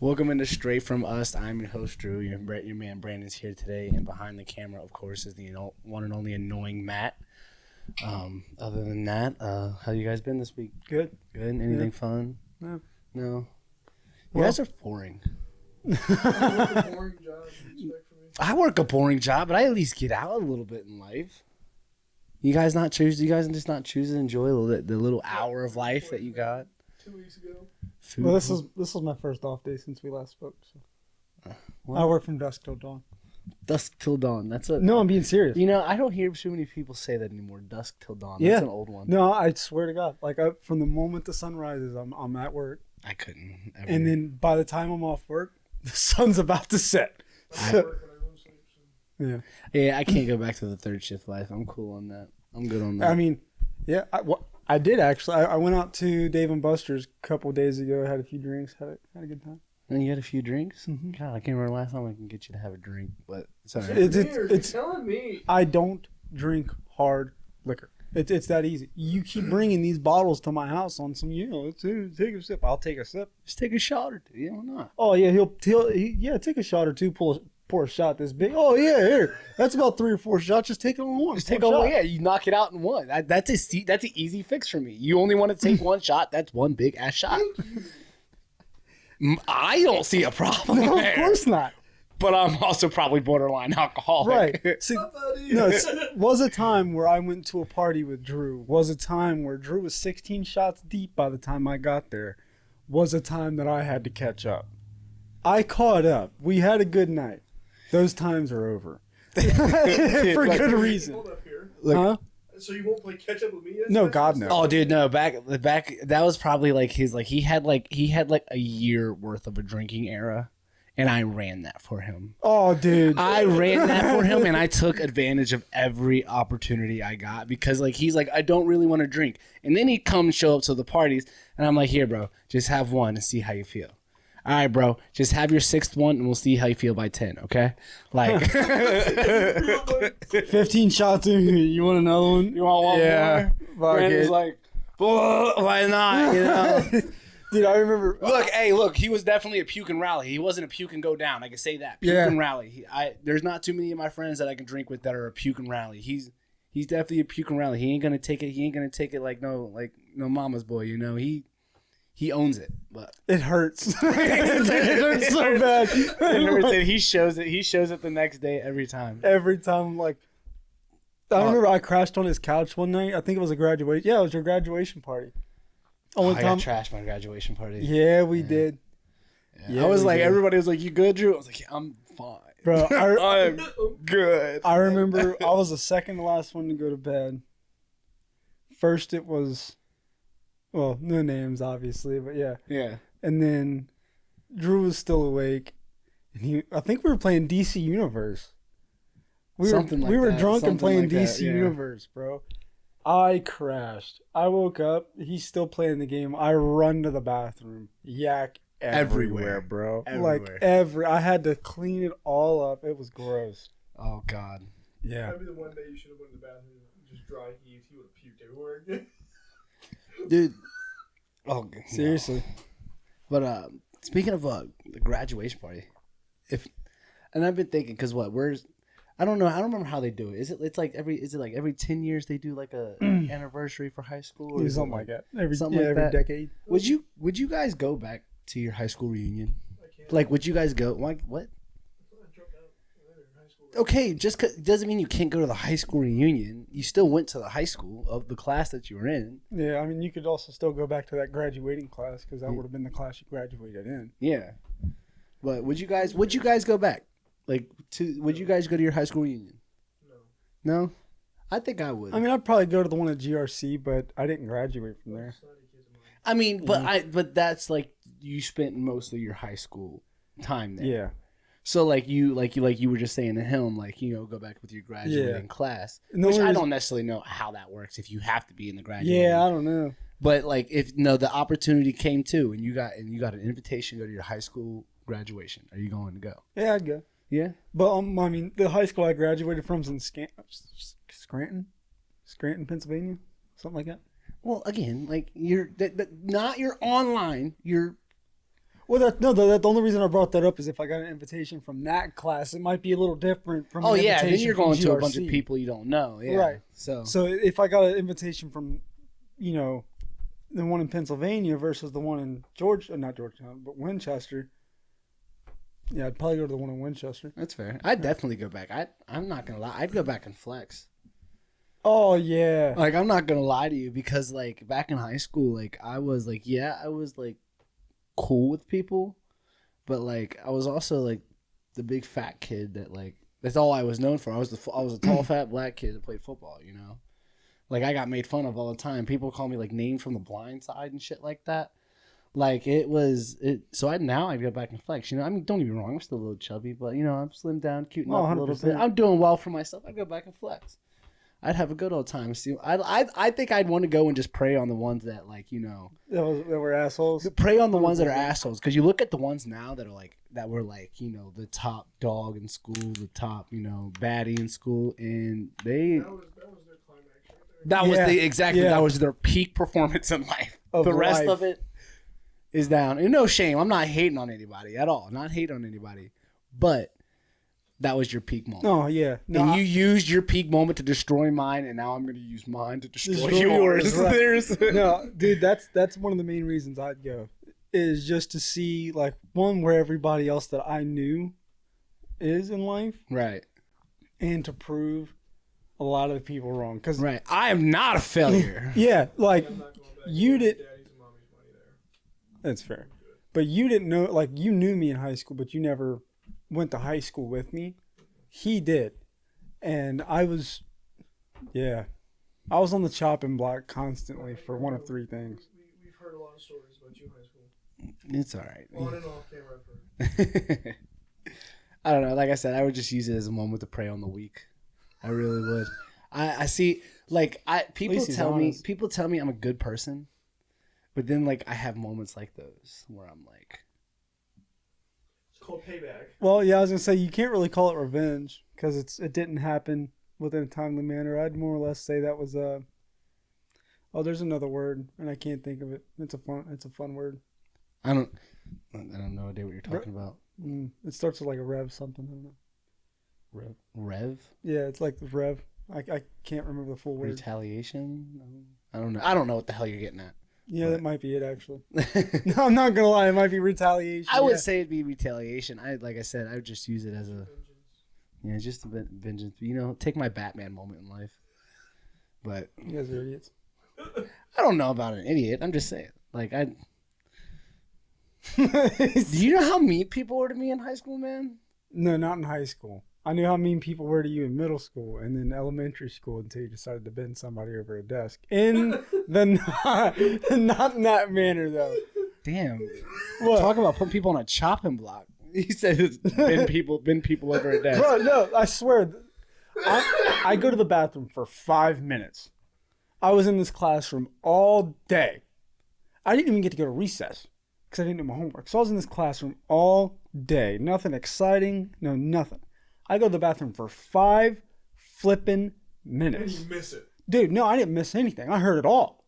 Welcome into Straight From Us. I'm your host, Drew. Your man Brandon's here today, and behind the camera, of course, is the one and only annoying Matt. Other than that, how you guys been this week? Good. Good? Anything fun? No. No? You guys are boring. Boring job you expect from me? I work a boring job, but I at least get out a little bit in life. You guys just not choose to enjoy the little hour of life that you got? 2 weeks ago. Food. Well, this was my first off day since we last spoke. So. What? I work from dusk till dawn. Dusk till dawn. That's a No, I'm being serious. You know, I don't hear too many people say that anymore. Dusk till dawn. That's Yeah. an old one. No, I swear to God. From the moment the sun rises, I'm at work, I couldn't. Ever. and then by the time I'm off work, the sun's about to set. I work when I go to sleep. So. Yeah. Yeah, I can't go back to the third shift life. I'm cool on that. I'm good on that. I mean, yeah. I did actually. I went out to Dave and Buster's a couple of days ago. Had a few drinks. Had a good time. And you had a few drinks? Mhm. God, I can't remember the last time I can get you to have a drink, but it's all right. You're It's telling me. I don't drink hard liquor. It's that easy. You keep bringing these bottles to my house on some, take a sip. I'll take a sip. Just take a shot or two. Yeah, why not? Oh yeah, he'll take a shot or two. Pour a shot this big. Oh yeah, here. That's about 3 or 4 shots. Just take it on one. Just One take a shot. yeah. You knock it out in one. That's an easy fix for me. You only want to take one shot. That's one big ass shot. I don't see a problem No, there. of course not. But I'm also probably borderline alcoholic. Right. See, Somebody. no, was a time where I went to a party with Drew. Was a time where Drew was 16 shots deep by the time I got there. Was a time that I had to catch up. I caught up. We had a good night. Those times are over. For good reason. Hold up here. Huh? So you won't play catch up with me? No, God, no. Oh, dude, no. Back. That was probably like his. Like he had a year worth of a drinking era, and I ran that for him. Oh, dude. I ran that for him, and I took advantage of every opportunity I got because like he's like, I don't really want to drink, and then he'd come show up to the parties, and I'm like, here, bro, just have one and see how you feel. All right, bro, just have your 6th one, and we'll see how you feel by 10. Okay, like 15 shots in. You want another one? you want one more? Fuck Brandon's it. like, well, why not? You know. Dude, I remember. Look, he was definitely a puke and rally. He wasn't a puke and go down. I can say that. Puke Yeah. and rally. There's not too many of my friends that I can drink with that are a puke and rally. He's definitely a puke and rally. He ain't gonna take it like no mama's boy. You know, he owns it. But It hurts. It hurts so bad. he shows it. He shows it the next day every time. Every time, I remember I crashed on his couch one night. I think it was a graduation. Yeah, it was your graduation party. Only I time. got trashed my graduation party. Yeah, we did. Yeah, I was we like, did. everybody was like, "You good, Drew?" I was like, yeah, "I'm fine, Bro, I'm good." I remember I was the second to last one to go to bed. First, it was, well, no names, obviously, but yeah. Yeah. And then Drew was still awake. And I think we were playing DC Universe. Something like we were that, drunk something and playing like that, DC yeah. Universe, bro. I crashed. I woke up. He's still playing the game. I run to the bathroom. Yak everywhere, bro. Everywhere. I had to clean it all up. It was gross. Oh God. Yeah. Maybe the one day you should have went to the bathroom and just dry heaved. He would have puked everywhere again. Dude. Oh, Seriously. But speaking of the graduation party, and I've been thinking because I don't know. I don't remember how they do it. Is it like every 10 years they do like a anniversary for high school? Or Yeah, is it something like that. Every that? decade. Would you guys go back to your high school reunion? I can't. Like, would you guys go? What? I dropped out later in high school. Okay, just 'cause doesn't mean you can't go to the high school reunion. You still went to the high school of the class that you were in. Yeah, I mean, you could also still go back to that graduating class because that would have been the class you graduated in. Yeah. But would you guys go back? Would you guys go to your high school reunion? No. No? I think I would. I mean, I'd probably go to the one at GRC, but I didn't graduate from there. Snotty kids of mine. But that's like you spent most of your high school time there. Yeah. So like you were just saying to him, go back with your graduating class. No Which I worries. don't necessarily know how that works if you have to be in the graduating. Yeah, I don't know. But like if the opportunity came too and you got an invitation to go to your high school graduation, are you going to go? Yeah, I'd go. Yeah. But I mean, the high school I graduated from is in Scranton, Pennsylvania, something like that. Well, again, like you're not your online, you're Well, the only reason I brought that up is if I got an invitation from that class, it might be a little different from. Oh an yeah, then invitation you're from going to a bunch of GRC. people you don't know. Yeah. Right. So So if I got an invitation from, the one in Pennsylvania versus the one in not Georgetown, but Winchester. Yeah, I'd probably go to the one in Winchester. that's fair. I'd definitely go back. I'm not gonna lie. I'd go back and flex. Oh yeah. Like I'm not gonna lie to you because like back in high school, like I was like cool with people, but like I was also like the big fat kid that like that's all I was known for. I was a tall fat black kid that played football. Like I got made fun of all the time. People call me like names from The Blind Side and shit like that. Like it was it. So now I go back and flex. I mean, don't get me wrong. I'm still a little chubby, but I'm slimmed down, cuting Oh, up a little bit. 100%. I'm doing well for myself. I go back and flex. I'd have a good old time. See, I think I'd want to go and just prey on the ones that like That were assholes. prey on the ones that are assholes. Because you look at the ones now that are like that were like the top dog in school, the top baddie in school, and they That was their climax right there. that was Yeah. that was their peak performance in life. Of The rest life. of it is down. And no shame. I'm not hating on anybody at all. Not hating on anybody. But that was your peak moment. Oh yeah. No, And you used your peak moment to destroy mine, and now I'm going to use mine to destroy Destroy yours. yours, right. There's no, dude, that's one of the main reasons I'd go is just to see like one where everybody else that I knew is in life, right, and to prove a lot of the people wrong. Cause right. I am not a failure. yeah, like I'm not going back. You did- Daddy's and mommy's money there. that's fair. But you didn't know, like you knew me in high school, but you never went to high school with me. He did, and I was on the chopping block constantly for one of three things. We've heard a lot of stories about you in high school. It's all right. On and off camera. I've heard. I don't know. Like I said, I would just use it as a moment to prey on the weak. I really would. I see. Like people least he's tell me honest. I'm a good person, but then like I have moments like those where I'm like, It's called payback. Well, yeah, I was gonna say you can't really call it revenge because it didn't happen within a timely manner. I'd more or less say that was there's another word and I can't think of it. It's a fun word. I don't know idea what you're talking about. It starts with like a rev something. I don't know. Rev? Yeah, it's like the rev. I can't remember the full word. Retaliation? No. I don't know what the hell you're getting at. Yeah, that might be it actually. No, I'm not gonna lie, it might be retaliation. I would yeah. say it'd be retaliation. Like I said, I would just use it as a just a bit vengeance. Take my Batman moment in life. But You guys are idiots. I don't know about an idiot. I'm just saying. Like do you know how mean people were to me in high school, man? No, not in high school. I knew how mean people were to you in middle school and then elementary school until you decided to bend somebody over a desk. In the not in that manner though. Damn. What? Talk about putting people on a chopping block. He said it's bend people over a desk. Bro, no, I swear. I go to the bathroom for 5 minutes. I was in this classroom all day. I didn't even get to go to recess because I didn't do my homework. So I was in this classroom all day. Nothing exciting, no nothing. I go to the bathroom for 5 flipping And minutes. you miss it. Dude, no, I didn't miss anything. I heard it all.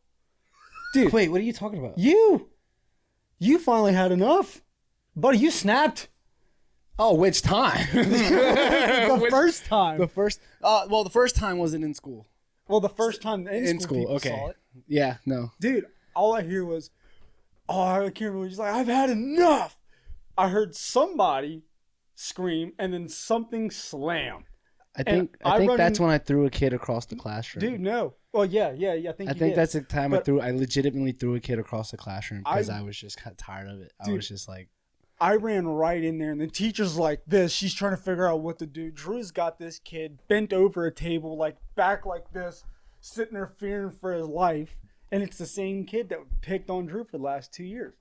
Dude, Wait, what are you talking about? you finally had enough. Buddy, you snapped Oh, which time? the first time. The first. The first time wasn't in school. Well, the first time in school, people okay. saw it. Yeah, no. Dude, all I hear was, I can't remember. He's like, I've had enough. I heard somebody scream and then something slam. I think run that's in- when I threw a kid across the classroom. Dude, no. Well, yeah. I think I you think did. that's the time But- I legitimately threw a kid across the classroom because I- I was just kind of tired of it. I Dude. was just like, I ran right in there, and the teacher's like this. She's trying to figure out what to do. Drew's got this kid bent over a table, like back like this, sitting there fearing for his life. And it's the same kid that picked on Drew for the last 2 years.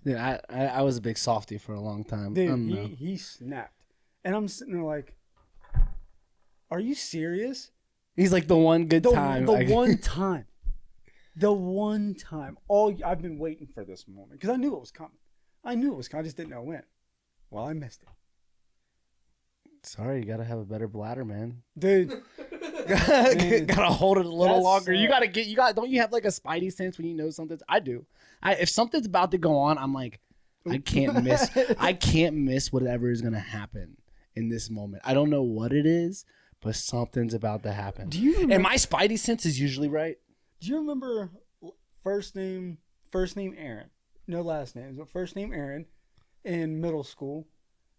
yeah, I was a big softie for a long time. Dude, he snapped. And I'm sitting there like, are you serious? He's like the one good The time. one time. The one time. I've been waiting for this moment because I knew it was coming. I just didn't know when. Well, I missed it. Sorry, you gotta have a better bladder, man. Dude, Gotta hold it a little That's longer. sad. Don't you have like a spidey sense when you know something's? I do. If something's about to go on, I'm like, I can't miss. I can't miss whatever is gonna happen in this moment. I don't know what it is, but something's about to happen. Do you remember, And my spidey sense is usually right. do you remember first name Aaron? No last names, but first name Aaron in middle school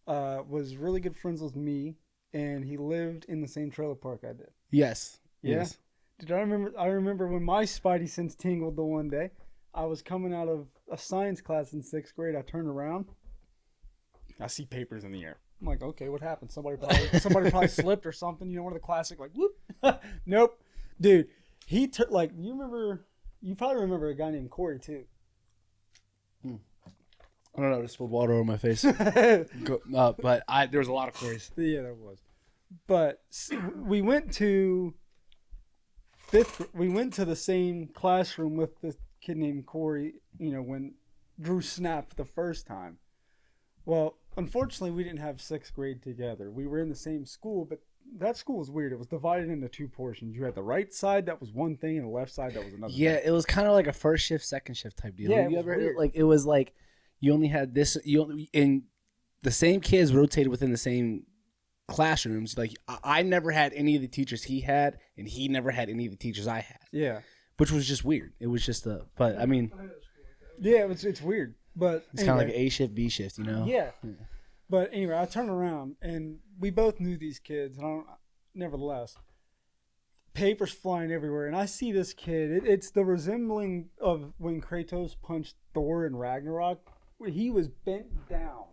was really good friends with me, and he lived in the same trailer park I did. Yes. Yeah. Yes. Did I remember when my spidey sense tingled the one day. I was coming out of a science class in 6th grade. I turned around. I see papers in the air. I'm like, okay, what happened? Somebody probably slipped or something. You know, one of the classic like whoop. Nope, dude. He like you remember. You probably remember a guy named Corey too. I don't know. I just spilled water over my face. But there was a lot of Corys. Yeah, there was. But we went to we went to the same classroom with this kid named Corey, you know, when Drew snapped the first time. Well, unfortunately, we didn't have 6th grade together. We were in the same school, but that school was weird. It was divided into 2 portions. You had the right side that was one thing, and the left side that was another. Yeah, thing. it was kind of like a first shift, second shift type deal. Yeah, Have you it was ever weird. like it was like you only had this. And the same kids rotated within the same classrooms. Like I never had any of the teachers he had, and he never had any of the teachers I had, Yeah. which was just weird. It was just but I mean, I had a school like that. Yeah, it's weird. But it's kind of like A shift, B shift, you know? Yeah. But anyway, I turned around and we both knew these kids. And nevertheless, papers flying everywhere. And I see this kid. It's the resembling of when Kratos punched Thor in Ragnarok. Where he was bent down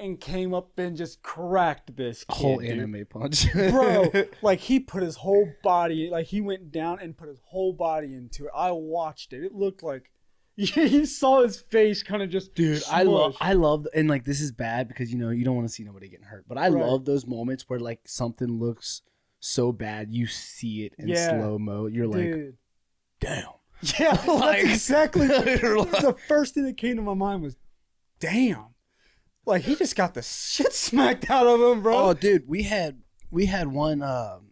and came up and just cracked this kid. Whole dude. anime punch, Bro, like he put his whole body, like he went down and put his whole body into it. I watched it. It looked like you saw his face kind of just Dude, smush. I love, and like this is bad because you know you don't want to see nobody getting hurt, but I Right. love those moments where like something looks so bad you see it in Yeah. slow mo. You're like, Dude. damn. Yeah, Like- that's exactly the first thing that came to my mind was, damn. Like he just got the shit smacked out of him, bro. Oh, dude, we had one.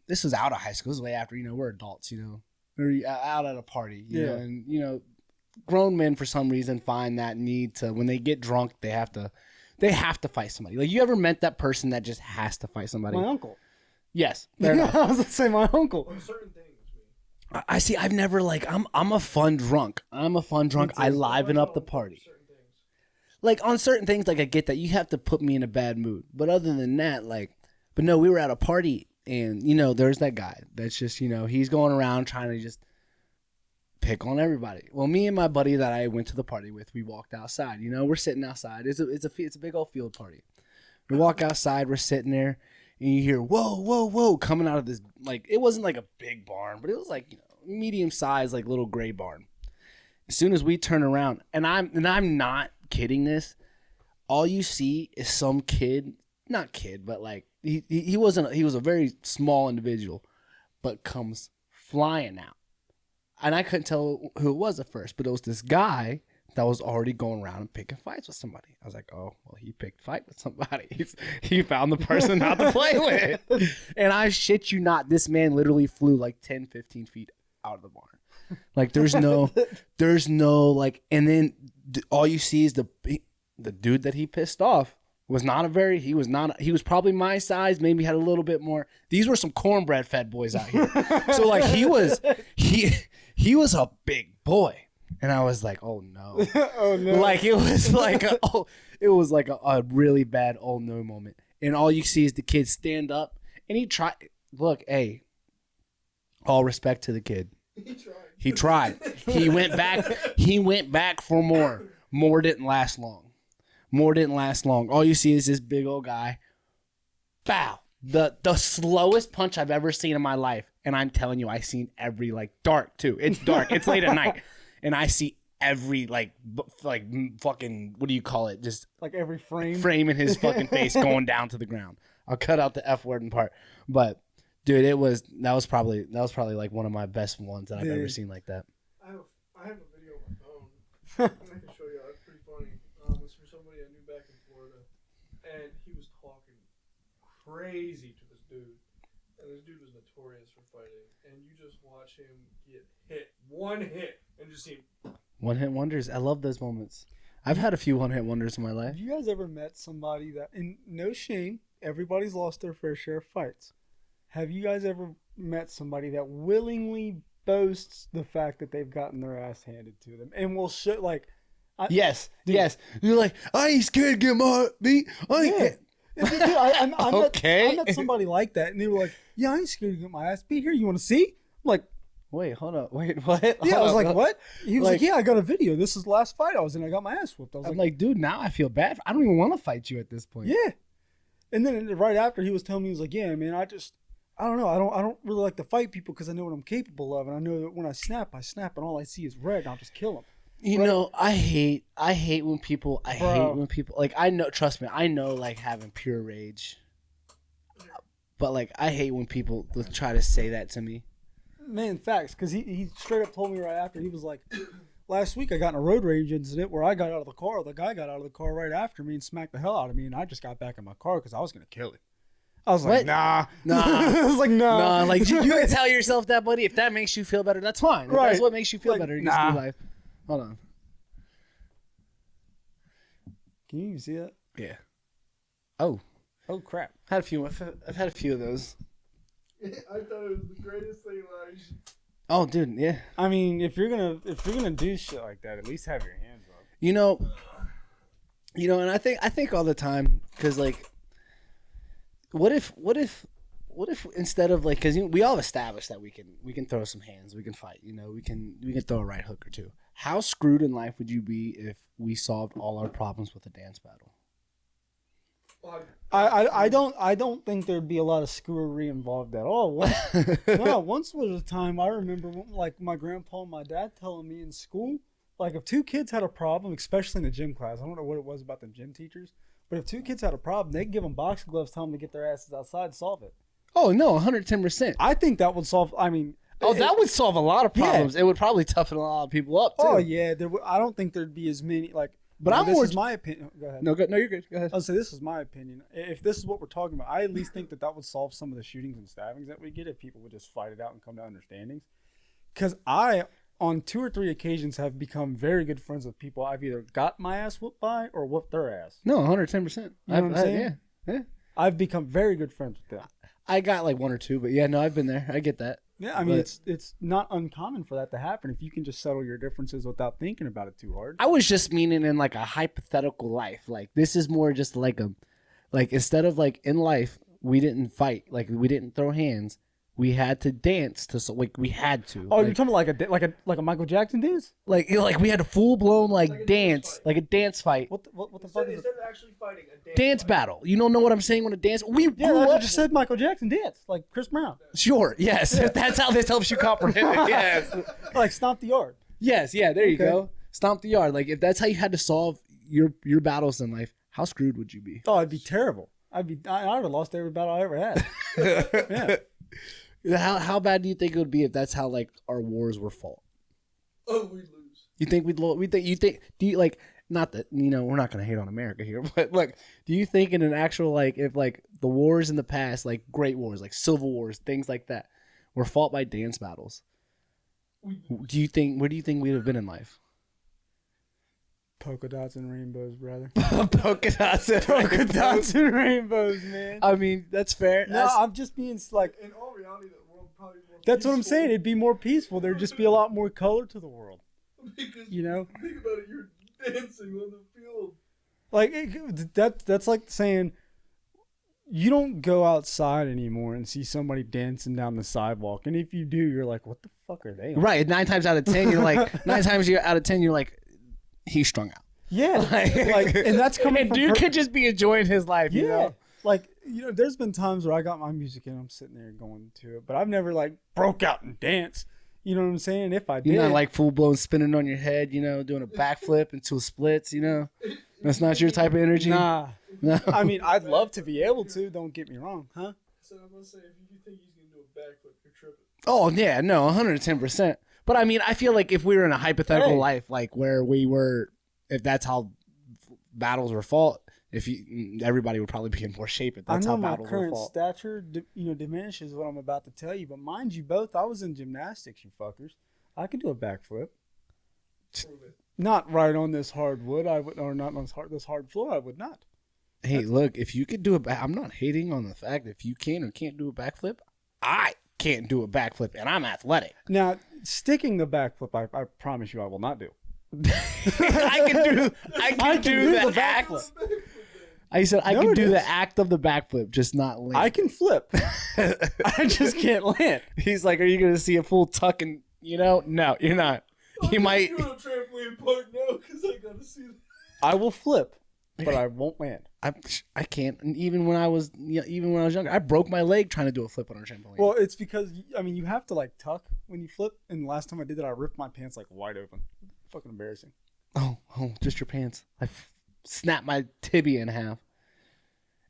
This was out of high school. This was way after. You know, we're adults. You know, we're out at a party. You know, Yeah. and you know, grown men for some reason find that need to when they get drunk they have to fight somebody. Like you ever met that person that just has to fight somebody? My uncle. Yes, fair enough. I was gonna say my uncle. On certain things, me. I see. I've never like I'm a fun drunk. I liven up the party. Certain things. Like on certain things, like I get that you have to put me in a bad mood. But other than that, like, but no, we were at a party and you know, there's that guy that's just, you know, he's going around trying to just pick on everybody. Well, me and my buddy that I went to the party with, we walked outside. You know, we're sitting outside. It's a big old field party. We walk outside. We're sitting there, and you hear whoa, whoa, whoa coming out of this. Like it wasn't like a big barn, but it was like, you know, medium sized, like little gray barn. As soon as we turn around, and I'm not kidding this, all you see is some kid, not kid, but like he was a very small individual, but comes flying out. And I couldn't tell who it was at first, but it was this guy that was already going around and picking fights with somebody. I was like, oh, well, he picked a fight with somebody. He found the person not to play with. And I shit you not, this man literally flew like 10, 15 feet out of the barn. Like there's no like, and then all you see is the dude that he pissed off was he was probably my size, maybe had a little bit more. These were some cornbread fed boys out here. So like he was a big boy. And I was like, oh no. Oh no. Like it was like a really bad oh no moment. And all you see is the kid stand up and look, hey, all respect to the kid. He tried. He tried. He went back for more. More didn't last long. All you see is this big old guy. Bow. The slowest punch I've ever seen in my life. And I'm telling you, I seen every like dark too. It's dark. It's late at night. And I see every like fucking, what do you call it? Just like every frame. frame in his fucking face going down to the ground. I'll cut out the F word in part. But dude, that was probably like one of my best ones that I've ever Dude. seen like that. I have a video on my phone. I can show you. It's pretty funny. It's from somebody I knew back in Florida, and he was talking crazy to this dude, and this dude was notorious for fighting. And you just watch him get hit, one hit, and just see him. One hit wonders. I love those moments. I've had a few one-hit wonders in my Have life. you guys ever met somebody that, and no shame, everybody's lost their fair share of fights. Have you guys ever met somebody that willingly boasts the fact that they've gotten their ass handed to them and will show like, Yes, Dude. yes. You're like, I ain't scared to get my heart beat. I ain't. Yeah. Dude, I Okay. met somebody like that, and they were like, "Yeah, I ain't scared to get my ass beat. Here, you want to see?" I'm like, Wait, hold up. Wait, what? "Yeah." I Hold was up, like, hold- "What?" He was like, Like- "Yeah, I got a video. This is the last fight I was in. I got my ass whooped." I was I'm like, like, dude, now I feel bad. I don't even want to fight you at this point. "Yeah." And then right after, he was telling me, he was like, "Yeah, man, I don't know. I don't really like to fight people because I know what I'm capable of, and I know that when I snap, and all I see is red, and I'll just kill them." You Right. know, I hate when people, Bro. like, I know, trust me, I know, like, having pure rage. But, like, I hate when people try to say that to me. Man, facts, because he straight up told me right after, he was like, "Last week I got in a road rage incident where I got out of the car. The guy got out of the car right after me and smacked the hell out of me, and I just got back in my car because I was gonna kill him." I was like, What? "Nah, Nah. I was like, "Nah, Nah, like, you can tell yourself that, buddy. If that makes you feel better, that's fine. If Right. that's what makes you feel Like, better in nah. your life. Hold on. Can you even see that? Yeah. Oh, Oh crap!" I've had a few of those. I thought it was the greatest thing. Like, Oh, dude, yeah. I mean, if you're gonna do shit like that, at least have your hands up. You know, and I think all the time, because, like, what if instead of, like, because we all established that we can throw some hands, we can fight, you know, we can throw a right hook or two. How screwed in life would you be if we solved all our problems with a dance battle? I don't think there'd be a lot of screwery involved at all. Once was a time I remember, like, my grandpa and my dad telling me in school, like, if two kids had a problem, especially in the gym class, I don't know what it was about the gym teachers, but if two kids had a problem, they'd give them boxing gloves, tell them to get their asses outside and solve it. Oh no, 110%. I think that would solve. I mean, Oh, that would solve a lot of Yeah. problems. It would probably toughen a lot of people up too. oh yeah, I don't think there'd be as many like. But I'm this more- is my opinion. Go ahead. No, no, you're good. Go ahead. I'll say this is my opinion. If this is what we're talking about, I at least think that would solve some of the shootings and stabbings that we get if people would just fight it out and come to understandings. Because I, on 2 or 3 occasions, have become very good friends with people I've either got my ass whooped by or whooped their ass. No, 110%. You know what I'm saying? Yeah, yeah. I've become very good friends with them. I got like 1 or 2, but yeah, no, I've been there. I get that. Yeah, I mean, But- it's not uncommon for that to happen if you can just settle your differences without thinking about it too hard. I was just meaning in like a hypothetical life. Like this is more just like instead of like in life we didn't fight, like we didn't throw hands, we had to dance to like we had to. Oh, like, you're talking about like a Michael Jackson dance? like we had a full blown like Like a dance, dance fight. like a dance fight, What the instead, fuck is it? instead of actually fighting a dance fight. battle. You don't know what I'm saying when a dance. We Yeah, grew I up. just said Michael Jackson dance, like Chris Brown, Sure, yes, that's how this helps you comprehend it. Yes, like Stomp the Yard. yes, yeah. There you Okay. go. Stomp the yard. Like if that's how you had to solve your battles in life, how screwed would you be? Oh, it'd be terrible. I'd have lost every battle I ever had. Yeah. How bad do you think it would be if that's how like our wars were fought? Oh, we lose. You think do you like, not that, you know, we're not going to hate on America here, but like, do you think in an actual, like, if like the wars in the past, like great wars, like civil wars, things like that, were fought by dance battles, where do you think we'd have been in life? Polka dots and rainbows, brother. Polka dots. Polka dots and rainbows, man. I mean, that's fair. No, I'm just being like, In all reality, the world probably more that's what I'm peaceful saying. It'd be more peaceful. There'd just be a lot more color to the world. because You know? think about it. You're dancing on the field. Like that's like saying you don't go outside anymore and see somebody dancing down the sidewalk, and if you do, you're like, what the fuck are they on? right. 9 times out of 10, you're like, 9 times out of 10, you're like, he's strung out. Yeah, like, and that's coming And from dude could just be enjoying his life, you yeah. know? Like, you know, there's been times where I got my music in, I'm sitting there going to it, but I've never like broke out and danced. You know what I'm saying? If I did, You're not like full blown spinning on your head, you know, doing a backflip into splits, you know? That's not your type of energy. nah. No. I mean, I'd love to be able to. Don't get me wrong, huh? So I'm gonna say, if you think he's gonna do a backflip, you're tripping. Oh, yeah, no, 110%. But I mean, I feel like if we were in a hypothetical Hey. life, like where we were, if that's how battles were fought, everybody would probably be in more shape if I that's know how my battles were current fought. stature, diminishes what I'm about to tell you. But mind you, both, I was in gymnastics, you fuckers. I could do a backflip. Prove it. Not right on this hardwood. I would, or not on this hard floor. I would not. Hey, look, if you could do I'm not hating on the fact that if you can or can't do a backflip. I can't do a backflip, and I'm athletic. Now, sticking the backflip, I promise you, I will not do. I can do the backflip. I said I can do the act of the backflip, just not land. I can flip. I just can't land. He's like, are you going to see a full tuck and, no, you're not. You might. I'm going to trampoline park now because I got to see that. I will flip, but I won't land. I can't. And even when I was younger, I broke my leg trying to do a flip on a trampoline. Well, it's because, you have to like tuck when you flip. And the last time I did that, I ripped my pants like wide open. Fucking embarrassing. Oh, just your pants. I snapped my tibia in half.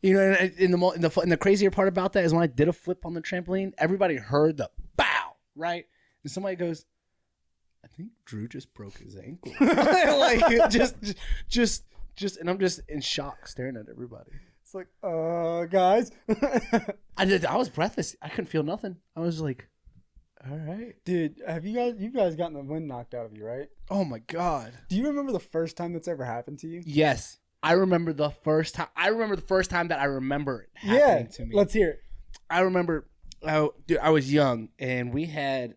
And the crazier part about that is when I did a flip on the trampoline, everybody heard the bow, right? And somebody goes, I think Drew just broke his ankle. Like just, and I'm just in shock, staring at everybody. It's like, guys. I was breathless. I couldn't feel nothing. I was like, all right, dude. Have you guys gotten the wind knocked out of you, right? Oh my god. Do you remember the first time that's ever happened to you? Yes, I remember the first time. I remember the first time that I remember it happening to me. Let's hear it. I remember, I was young, and we had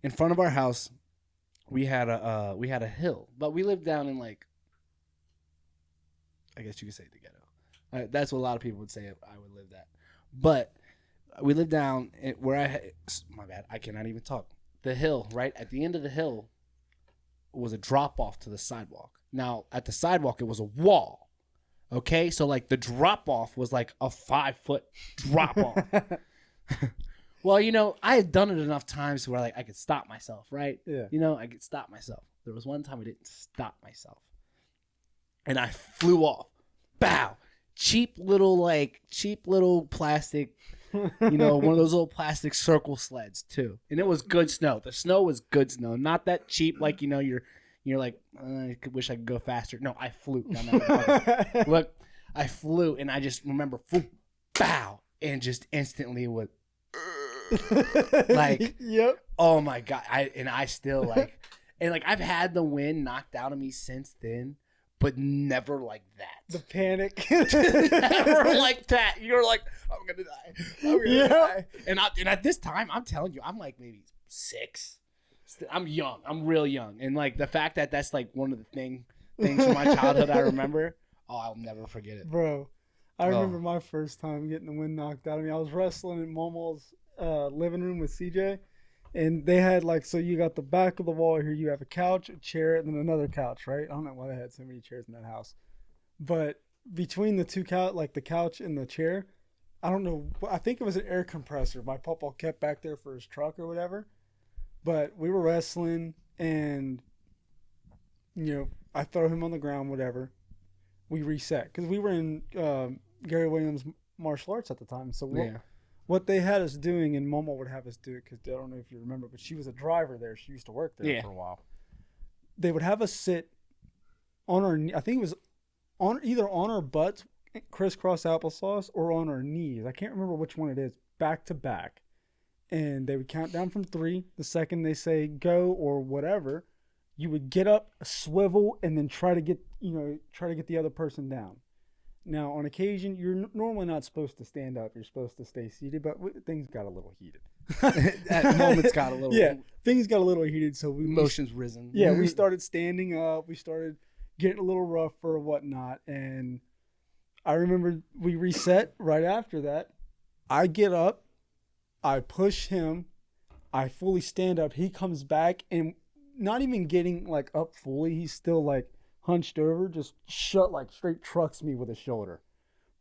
in front of our house, we had a hill, but we lived down in like, I guess you could say the ghetto. That's what a lot of people would say I would live that, but we lived down where my bad, I cannot even talk. The hill, right at the end of the hill, was a drop off to the sidewalk. Now at the sidewalk, it was a wall. Okay, so like the drop off was like a 5-foot drop off. Well, I had done it enough times where like I could stop myself, right? Yeah. I could stop myself. There was one time I didn't stop myself, and I flew off. Bow. Cheap little plastic. One of those little plastic circle sleds too, and it was good snow. The snow was good snow, not that cheap like you're like, I wish I could go faster. No, I flew down that. Look, I flew, and I just remember, bow, and just instantly it would, like, yep. Oh my god! I still like, and like I've had the wind knocked out of me since then, but never like that. The panic. Never like that. You're like, I'm gonna die. I'm gonna die. And at this time, I'm telling you, I'm like maybe 6. I'm young. I'm real young. And like the fact that that's like one of the things from my childhood I remember. Oh, I'll never forget it. Bro, I remember my first time getting the wind knocked out of me. I was wrestling in Momo's living room with CJ. And they had so you got the back of the wall here. You have a couch, a chair, and then another couch, right? I don't know why they had so many chairs in that house. But between the two the couch and the chair, I don't know. I think it was an air compressor. My papa kept back there for his truck or whatever. But we were wrestling, and I throw him on the ground, whatever. We reset because we were in Gary Williams martial arts at the time. So what they had us doing, and Momo would have us do it because I don't know if you remember, but she was a driver there. She used to work there for a while. They would have us sit on our, I think it was either on our butts, crisscross applesauce, or on our knees. I can't remember which one it is, back to back. And they would count down from 3. The second they say go or whatever, you would get up, swivel, and then try to get the other person down. Now, on occasion, you're normally not supposed to stand up. You're supposed to stay seated, but things got a little heated. At moments got a little things got a little heated, so emotions risen. Yeah, we started standing up. We started getting a little rougher or whatnot, and I remember we reset right after that. I get up. I push him. I fully stand up. He comes back and not even getting up fully. He's still hunched over, just straight trucks me with his shoulder.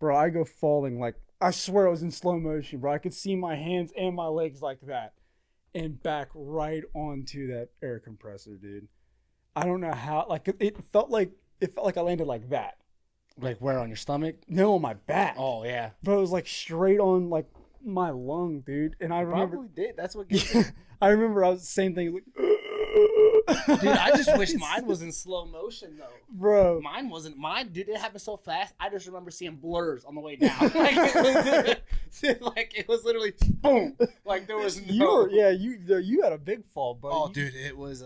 Bro, I go falling I swear I was in slow motion, bro. I could see my hands and my legs like that and back right onto that air compressor, dude. I don't know how, it felt like I landed like that. Like where, on your stomach? No, on my back. Oh, yeah. Bro, it was straight on my lung, dude. And I remember probably did. That's what gets you. I remember I was the same thing. Dude, I just wish mine was in slow motion though. Bro. Mine wasn't. Mine, dude, it happened so fast. I just remember seeing blurs on the way down. Like it was literally boom. Like there was no. You had a big fall, buddy. Oh, dude, it was.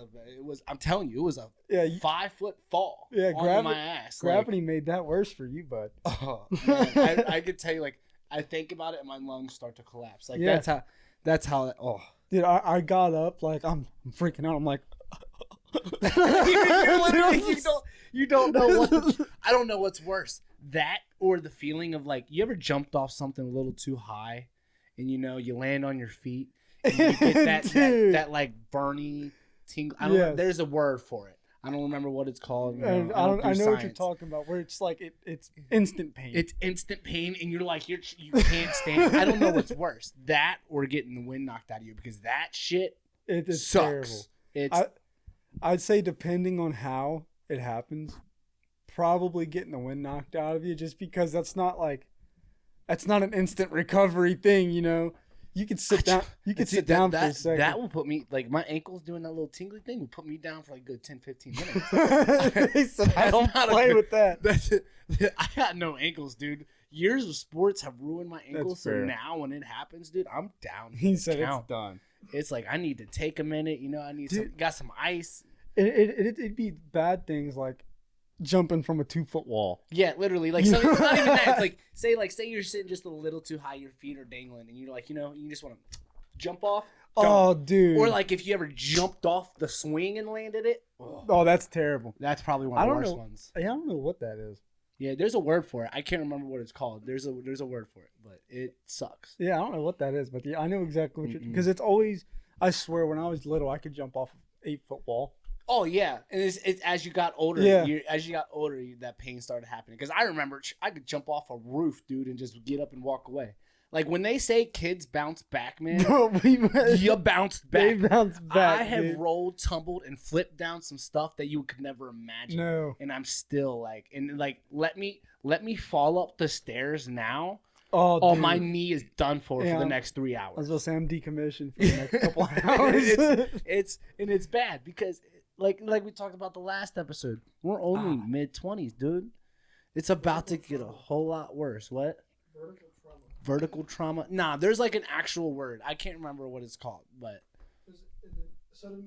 I'm telling you, it was a 5-foot fall. Yeah, on my ass. Gravity made that worse for you, bud. Oh, man, I could tell you, like, I think about it and my lungs start to collapse. Like that's how. Oh, dude, I got up like I'm freaking out. I'm like, you don't know what. I don't know what's worse, that or the feeling of like, you ever jumped off something a little too high, and you land on your feet, and you get that like burny tingle. I don't know, there's a word for it. I don't remember what it's called. And I know what you're talking about. Where it's like it's instant pain. It's instant pain, and you're like you can't stand. I don't know what's worse, that or getting the wind knocked out of you, because that shit it's sucks. Terrible. I'd say depending on how it happens, probably getting the wind knocked out of you, just because that's not an instant recovery thing. You could sit down. You could sit down for a second. That will put me, like, my ankles doing that little tingly thing will put me down for like a good 10-15 minutes. They said, I don't play with that. I got no ankles, dude. Years of sports have ruined my ankles. So now when it happens, dude, I'm down. He said it's done. It's like I need to take a minute. I need got some ice. It'd be bad things like jumping from a 2-foot wall. Yeah, literally. Like, so it's not even that. It's like, say you're sitting just a little too high, your feet are dangling, and you're like, you just want to jump off. Oh, dude. Or like if you ever jumped off the swing and landed it. Oh, that's terrible. That's probably one of the worst ones. I don't know what that is. Yeah, there's a word for it. I can't remember what it's called. There's a word for it, but it sucks. Yeah, I don't know what that is, but I know exactly what you're, because it's always. I swear, when I was little, I could jump off an 8-foot wall. Oh yeah, and it's as you got older. Yeah. That pain started happening. Because I remember I could jump off a roof, dude, and just get up and walk away. Like when they say kids bounce back, man, you bounced back. They bounced back. I have rolled, tumbled, and flipped down some stuff that you could never imagine. No, and I'm still like, let me fall up the stairs now. Oh, my knee is done for the next 3 hours. I was gonna say I'm decommissioned for the next couple hours. it's bad because like we talked about the last episode, we're only mid-20s, dude. It's about to get a whole lot worse. What? Vertical trauma. Nah, there's like an actual word. I can't remember what it's called, but sudden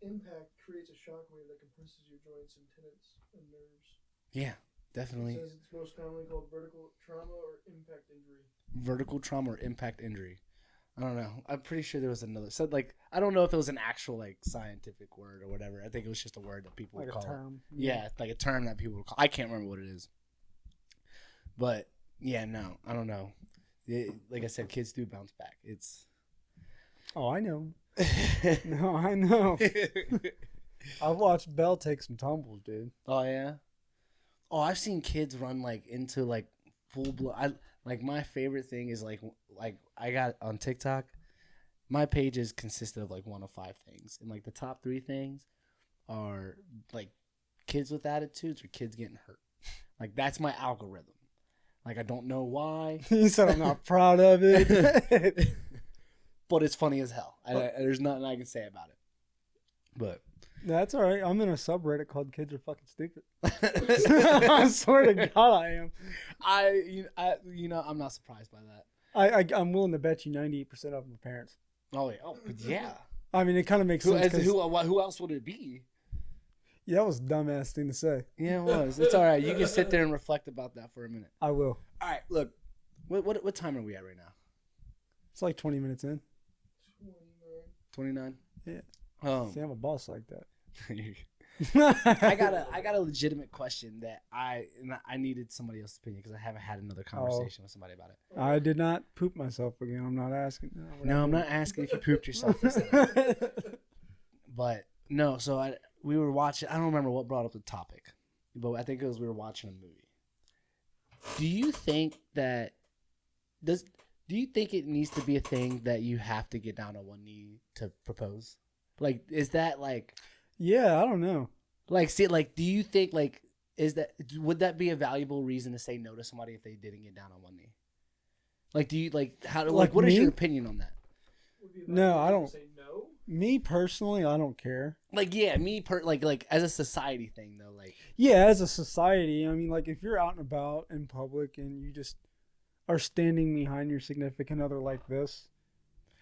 impact creates a shockwave that compresses your joints and tendons and nerves. Yeah, definitely. It says it's most commonly called vertical trauma or impact injury. Vertical trauma or impact injury. I don't know. I'm pretty sure there was another. So like, I don't know if it was an actual like scientific word or whatever. I think it was just a word that people would call it. Yeah, like a term that people would call. I can't remember what it is. But yeah, no, I don't know. Like I said, kids do bounce back. It's. Oh, I know. No, I know. I've watched Belle take some tumbles, dude. Oh yeah. Oh, I've seen kids run like into like full blood. Like my favorite thing is like I got on TikTok. My pages consisted of like 1 of 5 things, and like the top 3 things are like kids with attitudes or kids getting hurt. Like that's my algorithm. Like I don't know why. He said I'm not proud of it, but it's funny as hell. There's nothing I can say about it. But that's all right. I'm in a subreddit called "Kids Are Fucking Stupid." I swear to God, I am. I'm not surprised by that. I'm willing to bet you 98% of them are parents. Oh yeah. I mean, it kind of makes sense. Who else would it be? Yeah, that was a dumbass thing to say. Yeah, it was. It's all right. You can sit there and reflect about that for a minute. I will. All right, look. What time are we at right now? It's like 20 minutes in. 29? Yeah. See, I'm a boss like that. I got a legitimate question that I needed somebody else's opinion because I haven't had another conversation with somebody about it. I did not poop myself again. I'm not asking. No, I'm not asking if you pooped yourself. But no, so we were watching. I don't remember what brought up the topic, but I think it was we were watching a movie. Do you think that do you think it needs to be a thing that you have to get down on one knee to propose? Like, is that like? Yeah, I don't know. Like, see, like, do you think like would that be a valuable reason to say no to somebody if they didn't get down on one knee? Like, do you like how? Like, what is your opinion on that? No, I don't. Say no. Me personally, I don't care. Like, yeah, like as a society thing though, like. Yeah, as a society, I mean, like if you're out and about in public and you just are standing behind your significant other like this,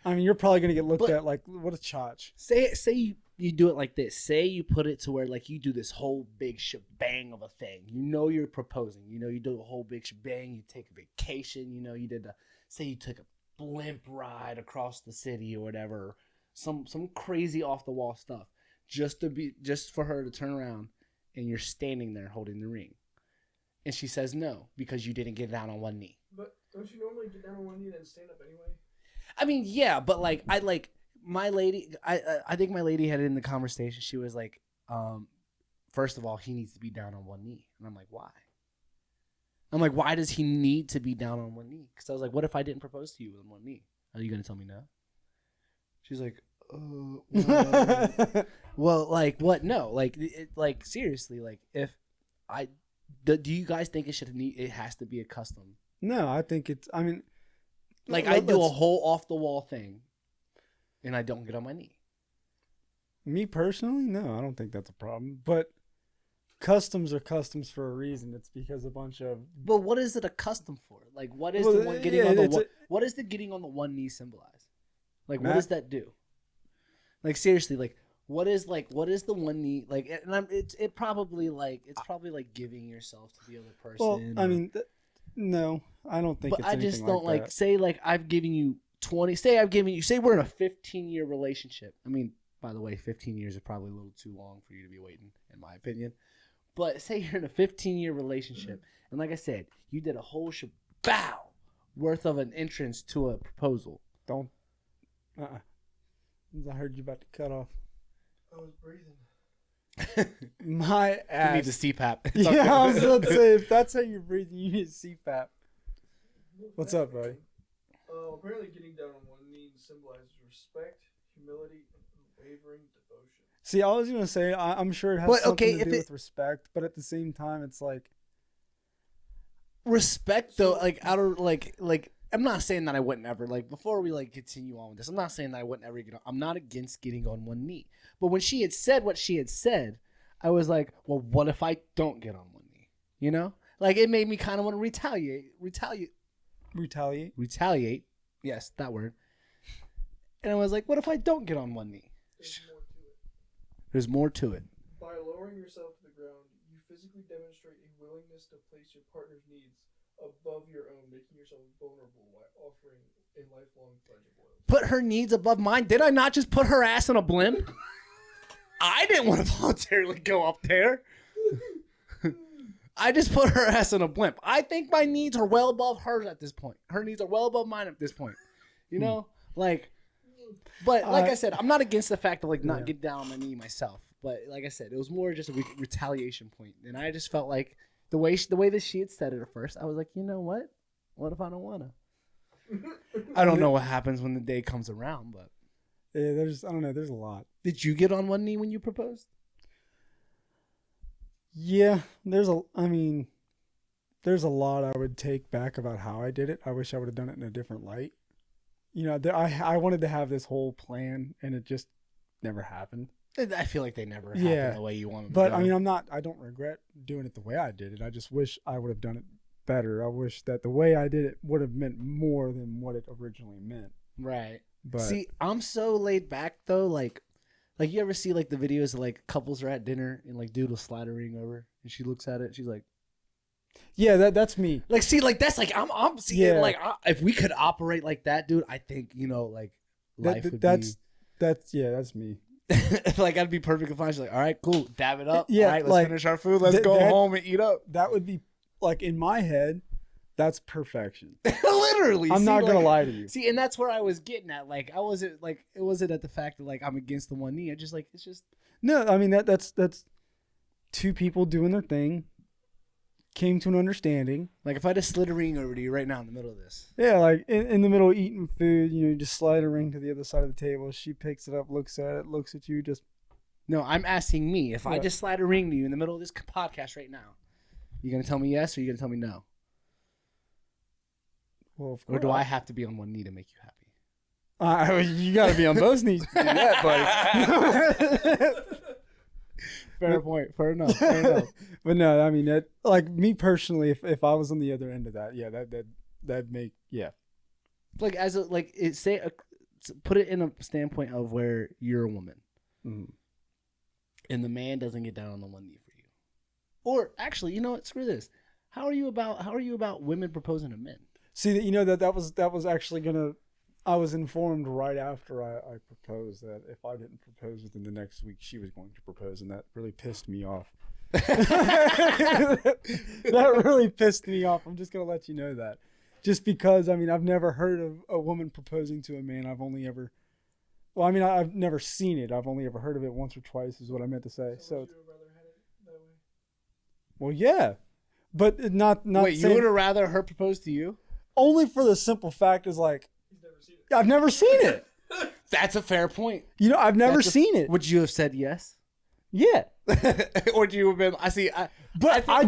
I mean, you're probably gonna get looked at like, what a chotch. Say you do it like this. Say you put it to where like you do this whole big shebang of a thing. You know you're proposing. You know you do a whole big shebang. You take a vacation. You know you did say you took a blimp ride across the city or whatever. Some crazy off the wall stuff. Just for her to turn around and you're standing there holding the ring. And she says no because you didn't get down on one knee. But don't you normally get down on one knee and then stand up anyway? I mean, yeah, but like my lady, I think my lady had it in the conversation. She was like, first of all, he needs to be down on one knee. And I'm like, why? I'm like, why does he need to be down on one knee? Because I was like, what if I didn't propose to you on one knee? Are you going to tell me no? She's like, well, like, what? No, like seriously, like, if do you guys think it has to be a custom? No, I think it's, I mean. Like, I do a whole off-the-wall thing, and I don't get on my knee. Me personally, no, I don't think that's a problem. But customs are customs for a reason. It's because a bunch of. But what is it a custom for? Like, what is the one getting on the one? What does the getting on the one knee symbolize? Like, what does that do? Like, seriously, like, what is the one knee like? And it's probably like giving yourself to the other person. Well, I mean, no, I don't think. But it's I just don't like that. Say like I've given you 20. Say we're in a 15-year relationship. I mean, by the way, 15 years is probably a little too long for you to be waiting, in my opinion. But say you're in a 15-year relationship, and like I said, you did a whole shabow worth of an entrance to a proposal. Don't. I heard you about to cut off. I was breathing. My ass. You need the CPAP. Yeah, I was going to say, if that's how you're breathing, you need CPAP. What's up, buddy? Apparently getting down on one knee symbolizes respect, humility, and unwavering devotion. See, I was going to say, I'm sure it has something to do with respect, but at the same time, it's like... Respect, though, like, out of, like... I'm not saying that I wouldn't ever, like, before we, like, continue on with this, I'm not saying that I wouldn't ever get on. I'm not against getting on one knee. But when she had said what she had said, I was like, well, what if I don't get on one knee? You know? Like, it made me kind of want to retaliate. Retaliate. Yes, that word. And I was like, what if I don't get on one knee? There's more to it. By lowering yourself to the ground, you physically demonstrate a willingness to place your partner's needs above your own, making yourself vulnerable while offering a lifelong pledge of loyalty. Put her needs above mine? Did I not just put her ass on a blimp? I didn't want to voluntarily go up there. I just put her ass on a blimp. I think my needs are well above hers at this point. Her needs are well above mine at this point. You know? Like, but like I said, I'm not against the fact of like not get down on my knee myself. But like I said, it was more just a retaliation point. And I just felt like the way that she had said it at first, I was like, you know what? What if I don't want to? I don't know what happens when the day comes around, but yeah, I don't know. There's a lot. Did you get on one knee when you proposed? Yeah, there's a lot I would take back about how I did it. I wish I would have done it in a different light. You know, I wanted to have this whole plan, and it just never happened. I feel like they never happened the way you wanted. But I mean, I don't regret doing it the way I did it. I just wish I would have done it better. I wish that the way I did it would have meant more than what it originally meant. Right. But see, I'm so laid back though. Like you ever see like the videos of like couples are at dinner and like dude will slide a ring over and she looks at it and she's like, yeah, that's me. Like, see, like that's like I'm seeing like if we could operate like that, dude, I think like life would be. That's me. Like I'd be perfectly fine. She's like, all right, cool, dab it up. Yeah, all right, let's finish our food. Let's go home and eat up. That would be like in my head. That's perfection. Literally. I'm not gonna lie to you. See, and that's where I was getting at. Like, I wasn't like it wasn't at the fact that like I'm against the one knee. I just like it's just no. I mean that's two people doing their thing. Came to an understanding. Like if I just slid a ring over to you right now in the middle of this. Yeah, like in the middle of eating food, you just slide a ring to the other side of the table. She picks it up, looks at it, looks at you, just. No, I'm asking me if I just slide a ring to you in the middle of this podcast right now. You gonna tell me yes or you gonna tell me no? Well, or do I have to be on one knee to make you happy? You got to be on both knees to do that, buddy. Fair point. Fair enough. Fair enough. But no, I mean, that, like me personally, if I was on the other end of that, yeah, that'd make, yeah. Like as a like it say put it in a standpoint of where you're a woman Mhm. and the man doesn't get down on the one knee for you. Or actually, you know what? Screw this. How are you about women proposing to men? See, you know, that was actually gonna. I was informed right after I proposed that if I didn't propose within the next week, she was going to propose, and that really pissed me off. That really pissed me off. I'm just gonna let you know that, just because I mean I've never heard of a woman proposing to a man. I've never seen it. I've only ever heard of it once or twice, is what I meant to say. So, would you have rather had it that way? well, yeah, but not. Wait, you saying- would have rather her propose to you? only for the simple fact is like He's never seen it. I've never seen it. That's a fair point. You know, I've never That's a- seen it. Would you have said yes? Yeah. Or do you have been? But I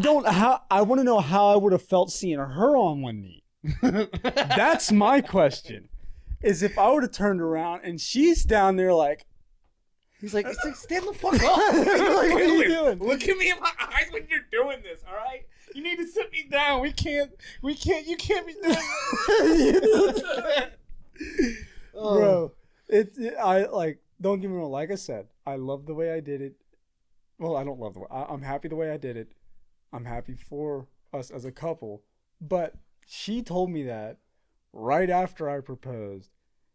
want to know how I would have felt seeing her on one knee. That's my question. Is if I would have turned around and she's down there like, He's like, stand the fuck up. Like, what are you doing? Look at me in my eyes when you're doing this, all right? You need to sit me down. You can't be doing this. bro, I like, don't get me wrong. Like I said, I love the way I did it. Well, I don't love the way, I'm happy the way I did it. I'm happy for us as a couple. But she told me that right after I proposed.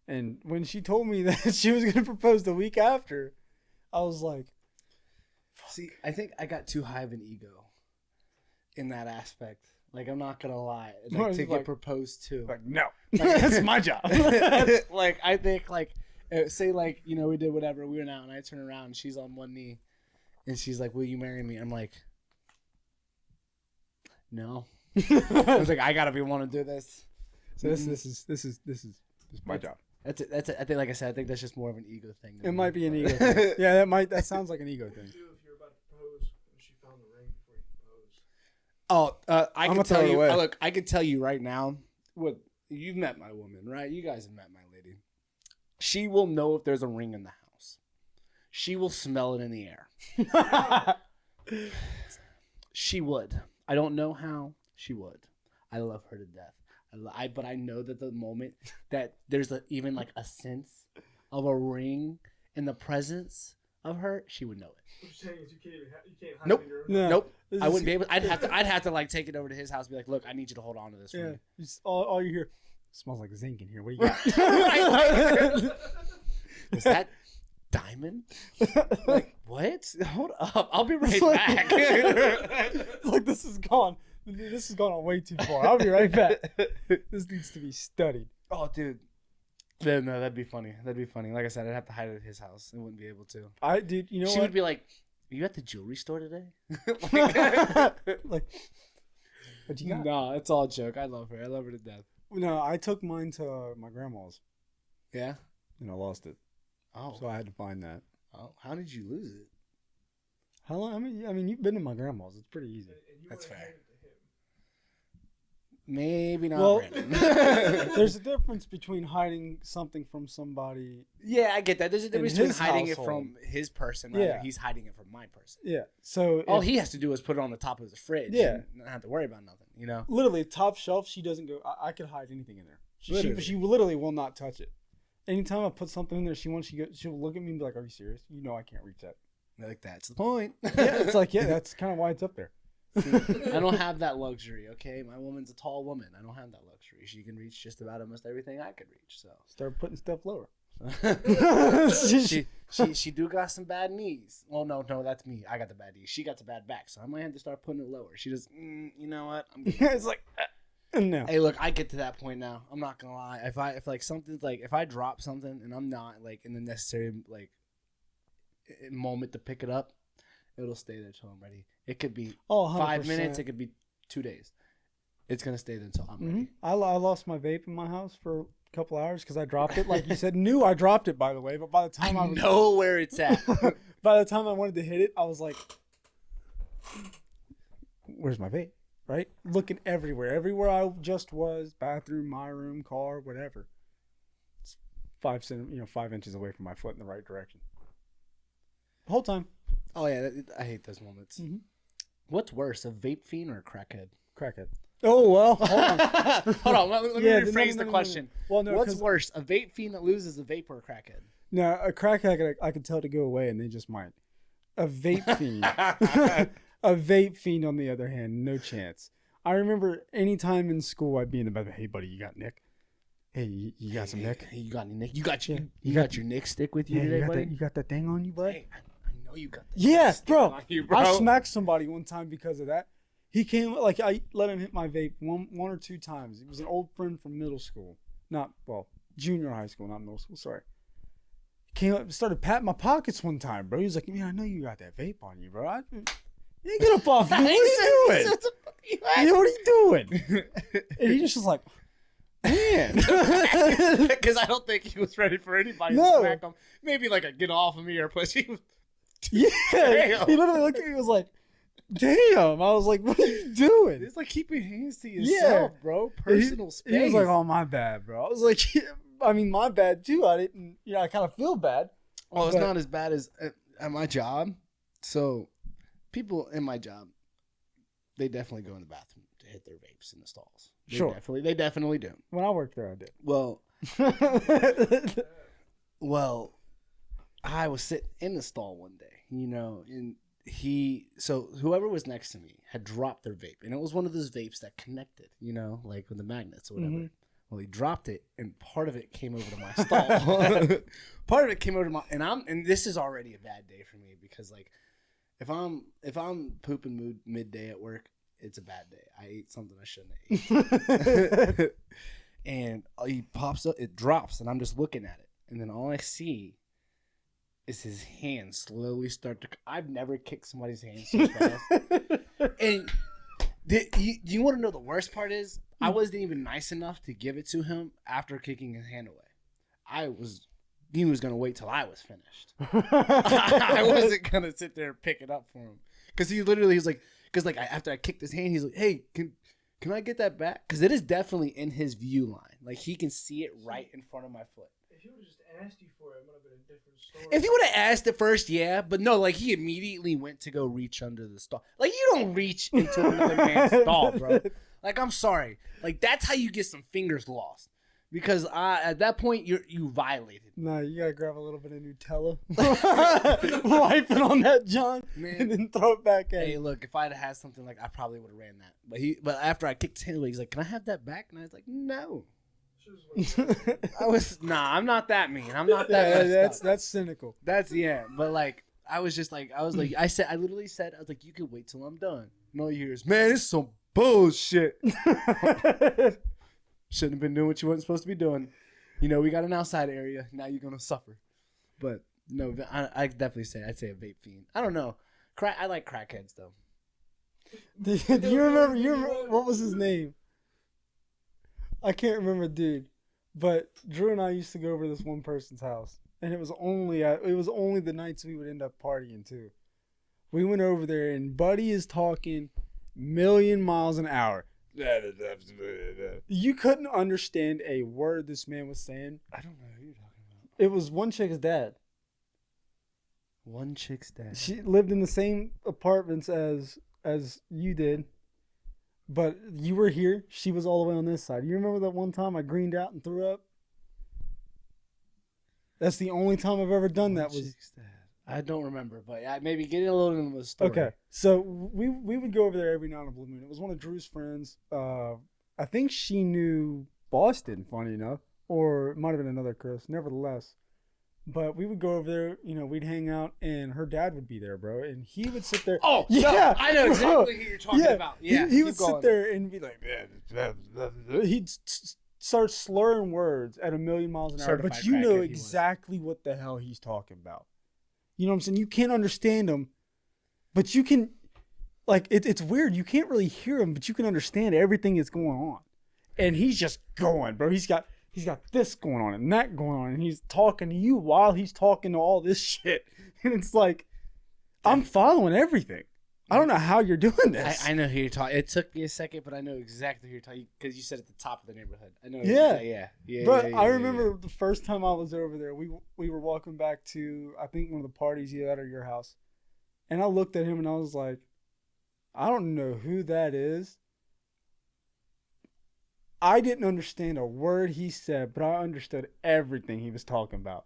And when she told me that she was going to propose the week after, I was like, See, I think I got too high of an ego in that aspect. Like, I'm not gonna lie. No, Like, it's to like- get proposed to. no, that's my job. Like, I think, like, say, like, you know, we did whatever. We went out, and I turn around, and she's on one knee. And she's like, will you marry me? I'm like, no. I was like, I gotta be one to do this. So this is my job. That's it. That's it. I think, like I said, I think that's just more of an ego thing. It might be an ego thing. Yeah, that sounds like an ego What would thing. you do if you're about to propose and she found the ring before you proposed? I I'ma can throw tell it you. away. Look, I can tell you right now. What you've met my woman, right? You guys have met my lady. She will know if there's a ring in the house. She will smell it in the air. She would. I don't know how. She would. I love her to death. But I know that the moment that there's even like a sense of a ring in the presence of her, she would know it. What you're saying is you can't hide Nope. in your own No. Nope. This I is- wouldn't be able. I'd have to like take it over to his house and be like, look, I need you to hold on to this Yeah, ring. just all you hear smells like zinc in here. What do you got? Is that diamond? Like what? Hold up. I'll be right back. Like this is gone. This has gone on way too far. I'll be right back. This needs to be studied. Oh, dude. Yeah, no, that'd be funny. That'd be funny. Like I said, I'd have to hide it at his house. I wouldn't be able to. Dude, you know She what? would be like, "Are you at the jewelry store today?" Like, what you got? No, it's all a joke. I love her. I love her to death. No, I took mine to my grandma's Yeah. and I lost it, Oh. so I had to find that. Oh. How did you lose it? How long? I mean, you've been to my grandma's. It's pretty easy. And you That's wanna fair. hand it to him. Maybe not. Well, Brandon. there's a difference between hiding something from somebody. Yeah, I get that. There's a difference In between his hiding household. it from his person. Right? Yeah. He's hiding it from my person. Yeah. So All if- he has to do is put it on the top of his fridge. Yeah. And not have to worry about nothing. You know. literally top shelf, she doesn't go. I could hide anything in there. Literally. She literally will not touch it. Anytime I put something in there, she'll look at me and be like, "Are you serious? You know I can't reach that." Like that's the point. Yeah, it's like, yeah, that's kind of why it's up there. I don't have that luxury, okay? My woman's a tall woman. I don't have that luxury. She can reach just about almost everything I could reach. So Start putting stuff lower. she do got some bad knees. Well, no, that's me. I got the bad knees. She got the bad back, so I might have to start putting it lower. She just, you know what? I'm good. It's like, no. Hey, look, I get to that point now. I'm not gonna lie. If I drop something and I'm not like in the necessary like moment to pick it up, it'll stay there till I'm ready. It could be Oh, 5 100%. minutes. It could be 2 days. It's gonna stay there until I'm ready. Mhm. I lost my vape in my house for a couple hours because I dropped it. Like you said, I dropped it, by the way. But by the time I know where it's at. by the time I wanted to hit it, I was like, "Where's my vape?" Right? Looking everywhere I just was, bathroom, my room, car, whatever. It's 5 inches away from my foot in the right direction. The whole time. Oh yeah, I hate those moments. Mhm. What's worse, a vape fiend or a crackhead? Crackhead. Oh well. Hold on. Hold on, let me Yeah, rephrase no. the question. Well, no. What's 'Cause- worse, a vape fiend that loses a vape or a crackhead? No, a crackhead I could tell to go away, and they just might. A vape fiend. A vape fiend, on the other hand, no chance. I remember any time in school I'd be in the bed. Hey, buddy, you got Nick? Hey, you got some Nick? Hey, you got any Nick? You got Yeah, you got your Nick stick with you Hey, today, buddy? you got that thing on you, bud? Hey, I know you got that. Yeah, stick bro. on you, bro. I smacked somebody one time because of that. He came, like, I let him hit my vape one or two times. It was an old friend from middle school. Junior high school, not middle school, sorry. Came up, started patting my pockets one time, bro. He was like, man, I know you got that vape on you, bro. You get up off me. What are you doing? You know, what are you doing? And he just was like, man. Because I don't think he was ready for anybody to No. smack him. Maybe like a get off of me or push him. Yeah. Damn. He literally looked at me and was like, damn. I was like, what are you doing? It's like keeping hands to yourself, bro. Personal space. He was like, oh, my bad, bro. I was like, I mean, my bad too. I didn't, I kind of feel bad. well, it's but- not as bad as at my job. So people in my job, they definitely go in the bathroom to hit their vapes in the stalls. Sure. They definitely do. When I worked there, I did. Well, I was sitting in the stall one day, and whoever was next to me had dropped their vape, and it was one of those vapes that connected, like with the magnets or whatever. Mhm. Well, he dropped it, and part of it came over to my stall. Part of it came over to my, and this is already a bad day for me because like, if I'm pooping midday at work, it's a bad day. I ate something I shouldn't have ate. And he pops up, it drops, and I'm just looking at it. And then all I see is his hand slowly start to. I've never kicked somebody's hand so fast. And you want to know the worst part is? I wasn't even nice enough to give it to him after kicking his hand away. He was going to wait till I was finished. I wasn't going to sit there and pick it up for him. Because he literally was like, after I kicked his hand, he's like, hey, can I get that back? Because it is definitely in his view line. Like, he can see it right in front of my foot. If he would have just asked you for it, it might have been a different story. If he would have asked at first, yeah. But no, like, he immediately went to go reach under the stall. Like, you don't reach into another man's stall, bro. Like, I'm sorry. Like, that's how you get some fingers lost. Because at that point, you violated. No, you gotta grab a little bit of Nutella, wipe it on that John, Man. and then throw it back at Hey, him. look, if I'd have had something like, I probably would have ran that. But after I kicked his hand away, he's like, "Can I have that back?" And I was like, "No." I'm not that mean. I'm not that. Yeah, messed up. that's cynical. That's yeah. But like, I was like, I literally said, I was like, "You can wait till I'm done." No, you hear, man, it's some bullshit. Shouldn't have been doing what you weren't supposed to be doing. We got an outside area. Now you're gonna suffer. But no, I definitely I'd say a vape fiend. I don't know. I like crackheads though. Do you remember? What was his name? I can't remember, dude. But Drew and I used to go over to this one person's house, and it was only the nights we would end up partying too. We went over there, and Buddy is talking million miles an hour. You couldn't understand a word this man was saying. I don't know who you're talking about. It was one chick's dad. One chick's dad. She lived in the same apartments as you did, but you were here. She was all the way on this side. You remember that one time I greened out and threw up? That's the only time I've ever done that. Was chick's dad. I don't remember, but maybe get a little into the story. okay. So we would go over there every night on a blue moon. It was one of Drew's friends. I think she knew Boston, funny enough, or it might have been another Chris. Nevertheless, but we would go over there. We'd hang out, and her dad would be there, bro, and he would sit there. Oh, yeah, no, I know bro. exactly who you're talking about. Yeah, he keep would going. sit there and be like, he'd start slurring words at a million miles an hour, but Certified you know crackhead he was. exactly what the hell he's talking about. You know what I'm saying? You can't understand him, but you can, like, it's weird. You can't really hear him, but you can understand everything that's going on. And he's just going, bro. He's got this going on and that going on, and he's talking to you while he's talking to all this shit. And it's like, I'm following everything. I don't know how you're doing this. I know who you're talking. It took me a second, but I know exactly who you're talking because you said at the top of the neighborhood. I know. Yeah. Yeah. But yeah, I yeah, remember the first time I was over there, we were walking back to, I think, one of the parties you had at your house. And I looked at him and I was like, I don't know who that is. I didn't understand a word he said, but I understood everything he was talking about.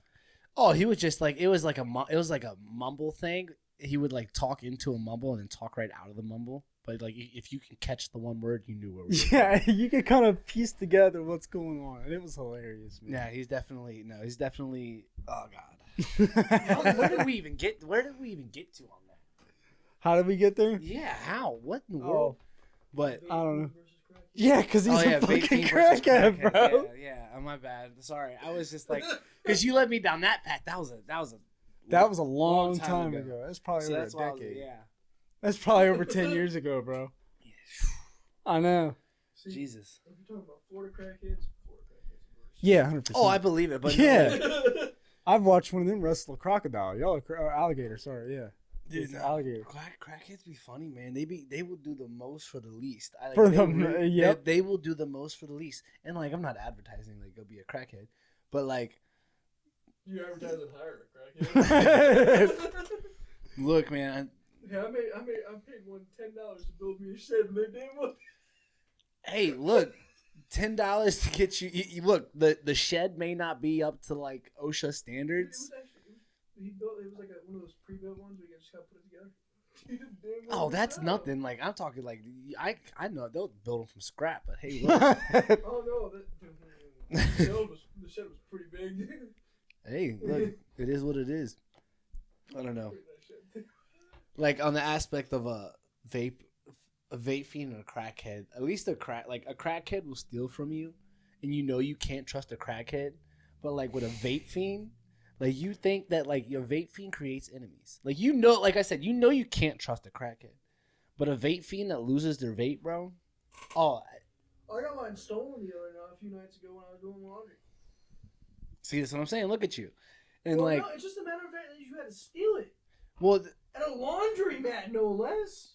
Oh, he was just like it was like a mumble thing. He would like talk into a mumble and then talk right out of the mumble. But like if you can catch the one word, you knew what. Yeah, you could kind of piece together what's going on, and it was hilarious, man. Yeah, he's definitely. Oh God. Where did we even get to on that? How did we get there? Yeah, how? What in the world? But I don't know. Yeah, because he's a fucking vaping versus crackhead, bro. Yeah, oh, my bad. Sorry, I was just like, because you led me down that path. That was a long time ago. That's probably over a decade. That's probably over 10 years ago, bro. I know. See, Jesus. If you're talking about Florida crackheads are worse. Yeah, 100%. Oh, I believe it, but yeah. No. I've watched one of them wrestle a crocodile. Y'all are alligator. Sorry, yeah. Dude, It's alligator. Crackheads be funny, man. They will do the most for the least. They will do the most for the least. And like, I'm not advertising like go be a crackhead, but like, You advertise and hire a crackhead. look, man. Yeah, I paid one $10 to build me a shed, and they did one. Hey, look, $10 to get you. Look, the shed may not be up to like OSHA standards. He built. It was like one of those pre-built ones where you just gotta put it together. Oh, that's nothing. Like I'm talking like I know they'll build them from scrap, but hey, look. Oh no, the shed was pretty big. Hey, look, it is what it is. I don't know. Like on the aspect of a vape fiend and a crackhead, at least a crackhead will steal from you, and you know you can't trust a crackhead. But like with a vape fiend, like you think that like your vape fiend creates enemies. Like you know, like I said, you know you can't trust a crackhead. But a vape fiend that loses their vape, bro. Oh, I got mine stolen a few nights ago when I was doing laundry. See, that's what I'm saying. Look at you, and Well, like, no, it's just a matter of fact that you had to steal it well, at a laundromat, no less.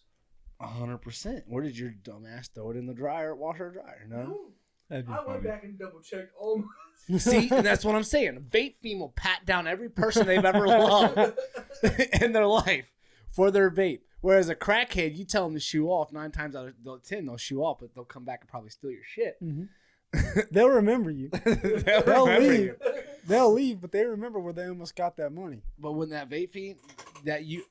100%. Where did your dumb ass throw it in the dryer, washer, dryer? No. That'd be I went funny. back and double checked all my. See, and that's what I'm saying. A vape fiend will pat down every person they've ever loved in their life for their vape. Whereas a crackhead, you tell them to shoo off 9 times out of 10, they'll shoo off, but they'll come back and probably steal your shit. Mm-hmm. They'll remember you. They'll remember leave. you. They'll leave, but they remember where they almost got that money. But when that vape fiend, that you,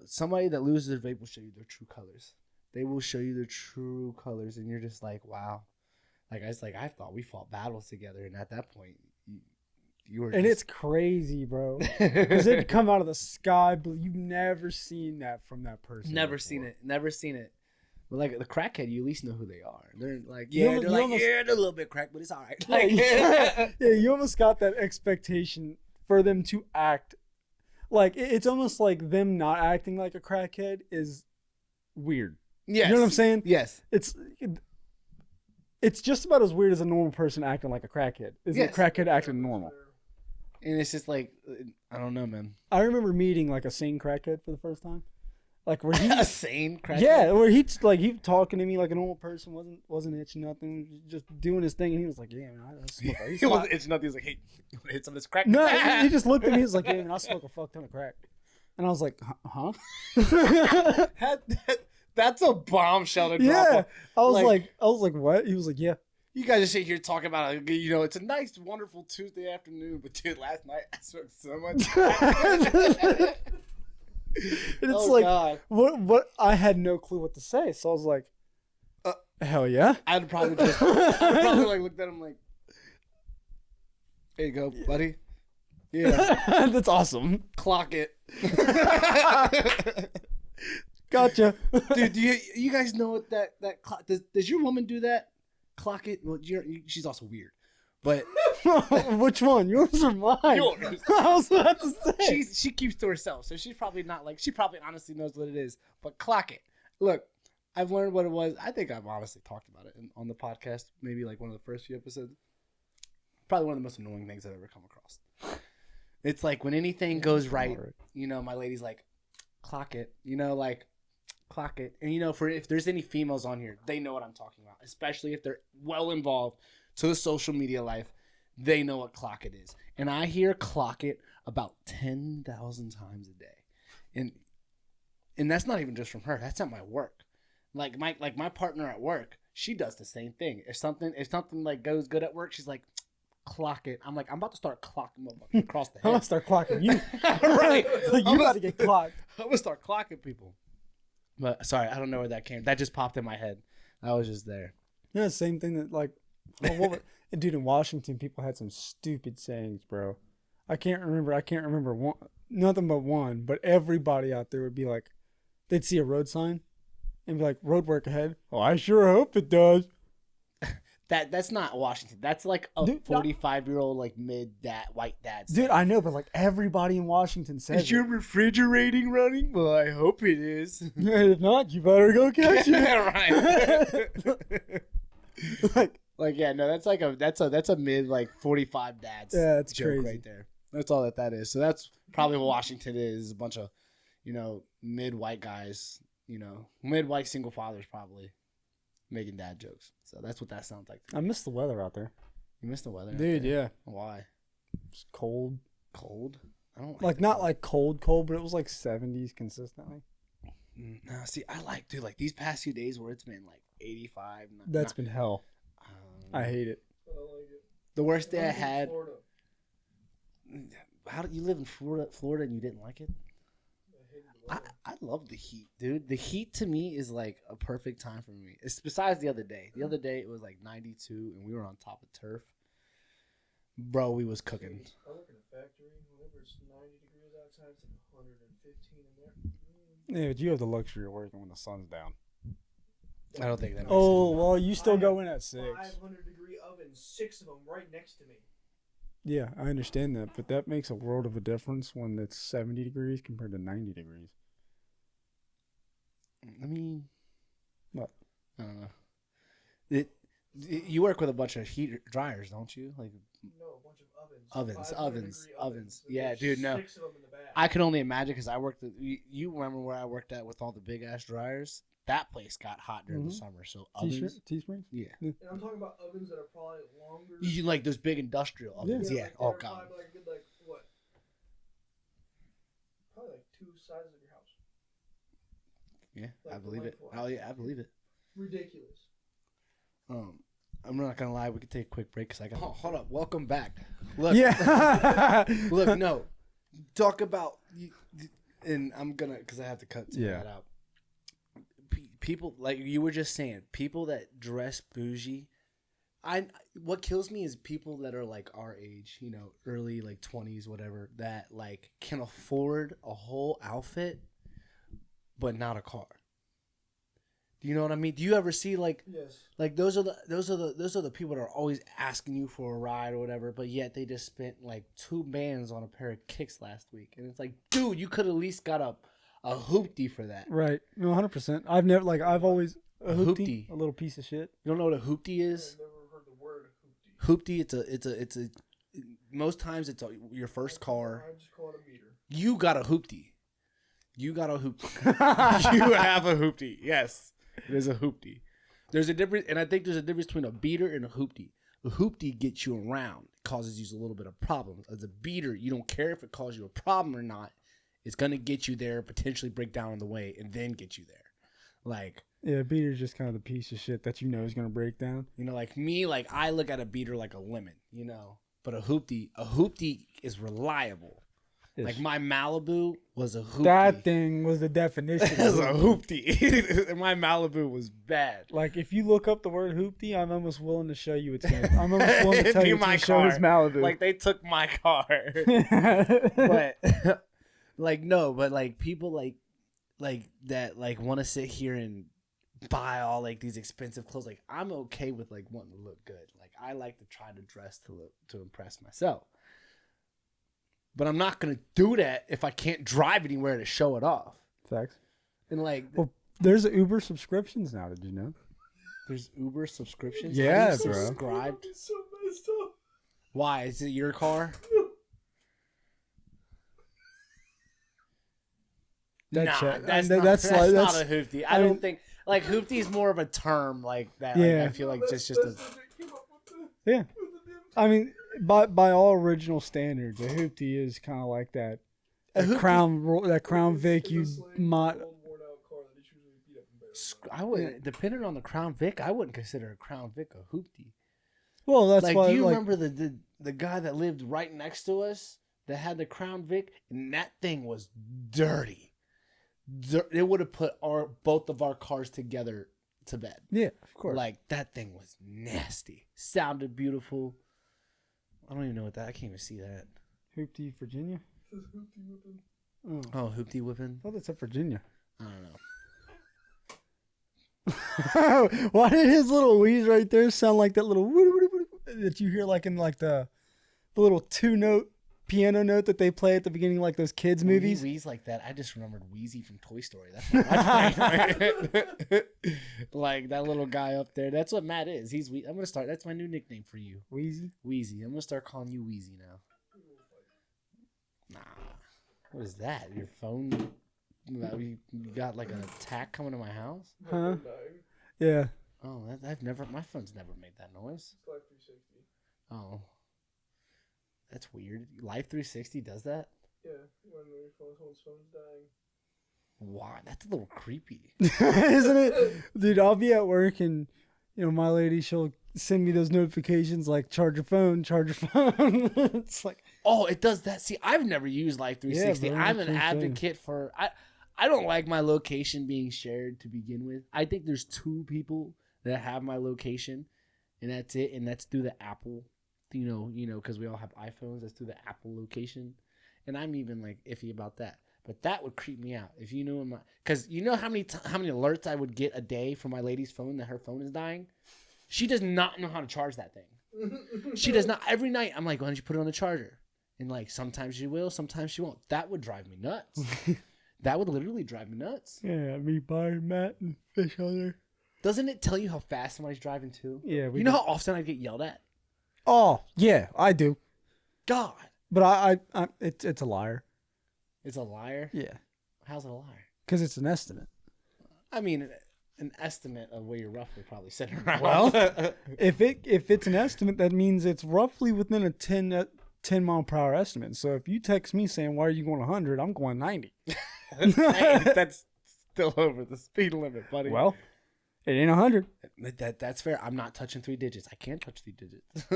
somebody that loses their vape will show you their true colors. They will show you their true colors, and you're just like, wow. I thought we fought battles together, and at that point, you were. And it's crazy, bro. Because it'd come out of the sky, but you've never seen that from that person. Never before. seen it. But like the crackhead, you at least know who they are. They're like, they're a little bit cracked, but it's all right. Like, yeah, you almost got that expectation for them to act. Like, it's almost like them not acting like a crackhead is weird. Yes. You know what I'm saying? Yes. It's just about as weird as a normal person acting like a crackhead. Is a crackhead acting normal? And it's just like, I don't know, man. I remember meeting like a sane crackhead for the first time. Like where he A sane crackhead? yeah, where he talking to me like a normal person, wasn't itching nothing, just doing his thing, and he was like, "Yeah, man, I smoke." He wasn't itching nothing. He was like, "Hey, you want to hit some of this crack?" No, he just looked at me. He was like, "Yeah, man, I smoke a fuck ton of crack," and I was like, "Huh?" That's a bombshell to drop. Yeah, I was like, "What?" He was like, "Yeah." You guys just sit here talking about, it's a nice, wonderful Tuesday afternoon, but dude, last night I smoked so much crack. And it's God. what I had no clue what to say, so I was like, "Hell yeah!" I'd probably like looked at him like, "There you go, buddy." Yeah, That's awesome. clock it. Gotcha, Dude, do you guys know what that clock does your woman do that? Clock it. Well, she's also weird, but Which one, yours or mine? Yours. I was about to say. she keeps to herself, so she's probably not like she probably honestly knows what it is. But clock it. Look, I've learned what it was. I think I've honestly talked about it on the podcast, maybe like one of the first few episodes. Probably one of the most annoying things I've ever come across. It's like when anything goes right, my lady's like, clock it. Like, clock it. And you know, for if there's any females on here, they know what I'm talking about, especially if they're well involved to the social media life. They know what clock it is. And I hear clock it about 10,000 times a day. And that's not even just from her. That's at my work. Like my partner at work, she does the same thing. If something like goes good at work, she's like, clock it. I'm like, I'm about to start clocking motherfuckers across the I'm gonna head. start clocking you. Right. Like, you about to get clocked. I'm gonna start clocking people. But sorry, I don't know where that came. That just popped in my head. I was just there. Yeah, same thing that like, dude, in Washington, people had some stupid sayings, bro. I can't remember one, nothing but one. But everybody out there would be like, they'd see a road sign and be like, "Road work ahead." Oh, I sure hope it does. That's not Washington. That's like a Dude, 45-year-old like white dad. Dude, I know, but like everybody in Washington says Is your refrigerating running? Well, I hope it is. it. If not, you better go catch it. Right. Like yeah, no, that's a mid like 45 dads. Yeah, that's joke crazy. right there. That's all that is. So that's probably what Washington is. A bunch of, mid white guys. Mid white single fathers probably making dad jokes. So that's what that sounds like. I miss the weather out there, You miss the weather, out dude. there? Yeah, Why? it's cold. Cold? I don't Like not like cold, but it was like 70s consistently. No, see, I like, dude, like these past few days where it's been like 85. That's been hell. I hate it. I don't like it. The worst day I I'm from had. Florida. How did you live in Florida, and you didn't like it? I hate the weather. I love the heat, dude. The heat to me is like a perfect time for me. It's besides the other day. The other day it was like 92, and we were on top of turf. Bro, we was cooking. I work in a factory. Whenever it's 90 degrees outside, it's like 115 in there. Yeah, but you have the luxury of working when the sun's down. I don't think that. Oh well, you still go in at 6. 500-degree ovens, 6 of them right next to me. Yeah, I understand that, but that makes a world of a difference when it's 70 degrees compared to 90 degrees. I mean, What? I don't know. You work with a bunch of heat dryers, don't you? Like No, a bunch of ovens. ovens. 500-degree Yeah, There's dude, no. 6 of them in the back. I can only imagine because I worked. You remember where I worked at with all the big ass dryers? That place got hot during the summer. So ovens, Teasprings? yeah. And I'm talking about ovens that are probably longer. You like those big industrial ovens? Yeah. like, Oh they're god. probably like a good, like what? Probably like 2 sizes of your house. Yeah, Like I believe it. delightful. Oh yeah, I believe it. Ridiculous. I'm not gonna lie. We could take a quick break because I got. Oh, hold up. Welcome back. Look. Yeah. Look. No. Talk about. And I'm gonna because I have to cut some of Yeah. that out. People like you were just saying. People that dress bougie. What kills me is people that are like our age, early like 20s, whatever, that like can afford a whole outfit, but not a car. Do you know what I mean? Do you ever see like Yes. those are the people that are always asking you for a ride or whatever, but yet they just spent like 2 bands on a pair of kicks last week, and it's like, dude, you could at least got a hoopty for that. Right. No, 100%. I've always a hoopty. a little piece of shit. You don't know what a hoopty is? I've never heard the word hoopty. Hoopty, it's a. Most times it's your first car. I just call it a meter. You got a hoopty. You got a hoopty. You have a hoopty. Yes. It is a hoopty. There's a difference, and I think there's a difference between a beater and a hoopty. A hoopty gets you around, it causes you a little bit of problems. As a beater, you don't care if it causes you a problem or not. It's gonna get you there, potentially break down on the way, and then get you there. Like, Yeah, beater's just kind of the piece of shit that you know is gonna break down. like me, like I look at a beater like a lemon, But a hoopty is reliable. Yes. Like my Malibu was a hoopty. That thing was the definition. It was a hoopty. My Malibu was bad. Like if you look up the word hoopty, I'm almost willing to show you it's gonna. I'm almost willing to It'd tell be you it's my gonna show his car. Malibu. Like they took my car. But like no, but like people like that like want to sit here and buy all like these expensive clothes. Like I'm okay with like wanting to look good. Like I like to try to dress to impress myself. But I'm not gonna do that if I can't drive anywhere to show it off. Facts. And like Well, there's Uber subscriptions now. Did you know? there's Uber subscriptions. Yeah, How do you bro. subscribe? It's so messed up. Why? Is it your car? That nah, shit. that's, And not, that's that's like not that's a hoopty. I I don't mean- think like hoopty is more of a term like that. Yeah. Like, I feel like That's just a. the Jake came up with the, yeah. with the damn I mean, by all original standards, a hoopty is kind of like that. A That hoopty- that Crown Vic It's you a slang might. for an old worn-out car that is usually beat up and buried. I would, depending on the Crown Vic, I wouldn't consider a Crown Vic a hoopty. Well, that's Like, why. do you like, remember the guy that lived right next to us that had the Crown Vic, and that thing was dirty. It would have put both of our cars together to bed. Yeah, of course. Like that thing was nasty. Sounded beautiful. I don't even know what that. I can't even see that. Hoopty, Virginia. This is Hoopty whipping. Oh, Oh, hoopty whipping. I thought that's up Virginia. I don't know. Why did his little wheeze right there sound like that little that you hear like in like the little 2-note piano note that they play at the beginning, like those kids When movies? he wheezed like that, I just remembered Wheezy from Toy Story. That's what I like that little guy up there. That's what Matt is. He's. I'm gonna start. That's my new nickname for you, Wheezy. Wheezy. I'm gonna start calling you Wheezy now. Nah. What is that? Your phone? You got like an attack coming to my house? Huh? Yeah. Oh, I've never. My phone's never made that noise. It's like 360. Oh, that's weird. Life 360 does that? Yeah, when your phone's dying. Wow, that's a little creepy. Isn't it? Dude, I'll be at work and, my lady, she'll send me those notifications like charge your phone, charge your phone. It's like, Oh, it does that. See, I've never used Life 360. bro, I'm that's an insane. advocate for. I don't like my location being shared to begin with. I think there's 2 people that have my location, and that's it. And that's through the Apple, because we all have iPhones. That's through the Apple location, and I'm even like iffy about that. But that would creep me out if you knew because you know how many alerts I would get a day from my lady's phone that her phone is dying. She does not know how to charge that thing. She does not. Every night I'm like, why don't you put it on the charger? And like sometimes she will, sometimes she won't. That would drive me nuts. That would literally drive me nuts. yeah, me, Byron, Matt, and Fish on there. Doesn't it tell you how fast somebody's driving too? Yeah. You know how often I get yelled at? Oh, yeah, I do. God, But I it's a liar. it's a liar. Yeah. How's it a liar? Because it's an estimate. I mean, an estimate of where you're roughly probably sitting around. Well, if it's an estimate, that means it's roughly within a 10 mile per hour estimate. So if you text me saying, why are you going 100? I'm going 90. Hey, that's still over the speed limit, buddy. Well, it ain't 100. That's fair. I'm not touching 3 digits. I can't touch 3 digits.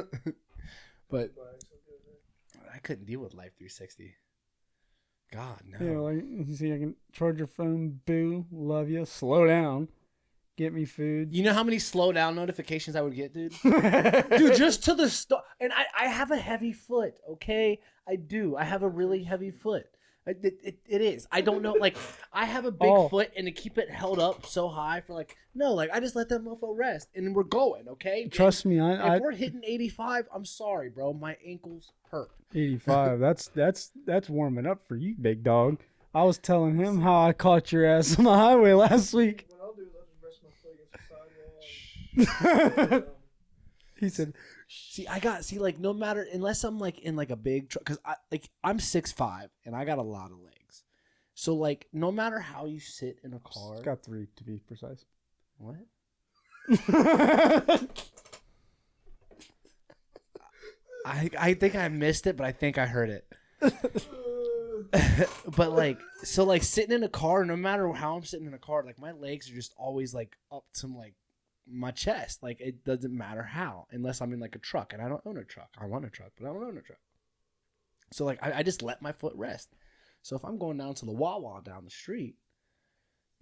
But I couldn't deal with Life 360. God, no. You know, like, you see, I can charge your phone, boo, love you, slow down, get me food. You know how many slow down notifications I would get, dude? Dude, just to the start. And I have a heavy foot, okay? I do. I have a really heavy foot. It is. I don't know. Like, I have a big Oh. foot, and to keep it held up so high for I just let that mofo rest, and then we're going, okay? Trust me, And I if we're hitting 85, I'm sorry, bro. My ankles hurt. 85. That's warming up for you, big dog. I was telling him how I caught your ass on the highway last week. What I'll do is I'll just rest my foot against the sidewall. And, He said, No matter, unless I'm like in like a big truck, because I'm 6'5" and I got a lot of legs. So like, no matter how you sit in a car, got 3 to be precise. what? I think I missed it, but I think I heard it. But like, so like sitting in a car, no matter how I'm sitting in a car, like my legs are just always like up to like my chest. Like it doesn't matter how, unless I'm in like a truck, and I don't own a truck. I want a truck, but I don't own a truck. So like, I just let my foot rest. So if I'm going down to the Wawa down the street,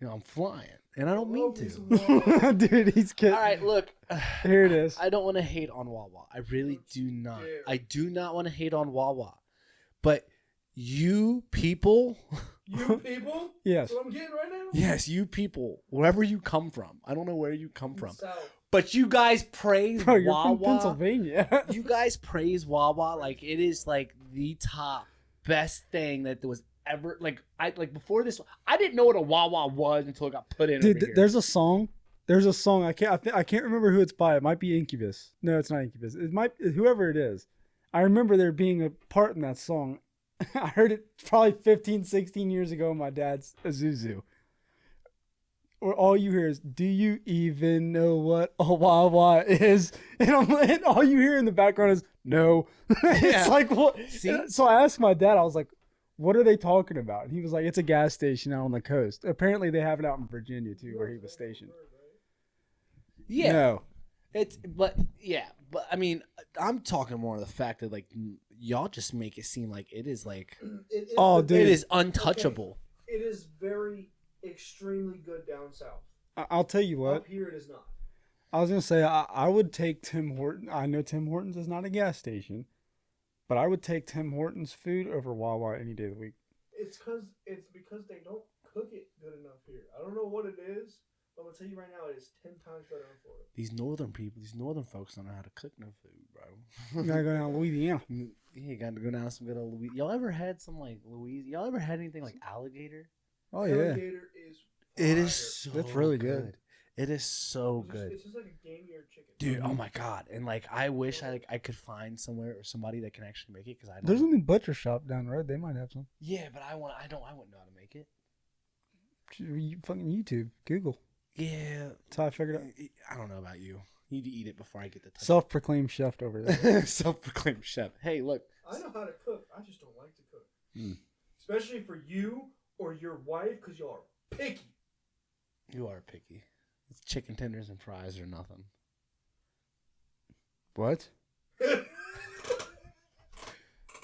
I'm flying, and I don't mean to. Dude, he's kidding. All right, look. Here it is. I don't want to hate on Wawa. I really do not. dare. I do not want to hate on Wawa. But you people, you people? Yes. That's what I'm getting right now? yes, you people, wherever you come from. I don't know where you come from. South. But you guys praise Bro, you're Wawa. from Pennsylvania. You guys praise Wawa like it is like the top best thing that there was ever. Before this, I didn't know what a Wawa was until it got put in. Dude, over here. there's a song. I can't remember who it's by. It might be Incubus. No, it's not Incubus. It might whoever it is. I remember there being a part in that song I heard it probably 15, 16 years ago in my dad's Isuzu. Or all you hear is, "Do you even know what a Wawa is?" And all you hear in the background is, "No." It's like, what? See? So I asked my dad, I was like, "What are they talking about?" And he was like, "It's a gas station out on the coast." Apparently they have it out in Virginia too, where he was stationed. Yeah. No. But I mean, I'm talking more of the fact that like y'all just make it seem like it is like It is Oh, the- dude. it is untouchable. It is very extremely good down south. I'll tell you what. Up here, it is not. I was gonna say I would take Tim Horton. I know Tim Hortons is not a gas station, but I would take Tim Hortons food over Wawa any day of the week. It's because they don't cook it good enough here. I don't know what it is, but I'm gonna tell you right now, it is 10 times better in Florida. These northern folks don't know how to cook no food, bro. You gotta go down to Louisiana. Yeah, you got to go down some good old Louis. Y'all ever had some like Louise? Y'all ever had anything like alligator? Oh yeah, Alligator is. It fire. is so That's really good. It is so It's just- good. It's just like a gamier chicken. Dude, oh my god! And like, I wish I could find somewhere or somebody that can actually make it because I don't. there's a new butcher shop down the road. They might have some. Yeah, but I wouldn't know how to make it. You fucking YouTube, Google. Yeah, That's how I figured out. I don't know about you. You need to eat it before I get the touch. Self-proclaimed chef over there. Self-proclaimed chef. Hey, look. I know how to cook. I just don't like to cook. Mm. Especially for you or your wife, because y'all are picky. You are picky. It's chicken tenders and fries or nothing. What?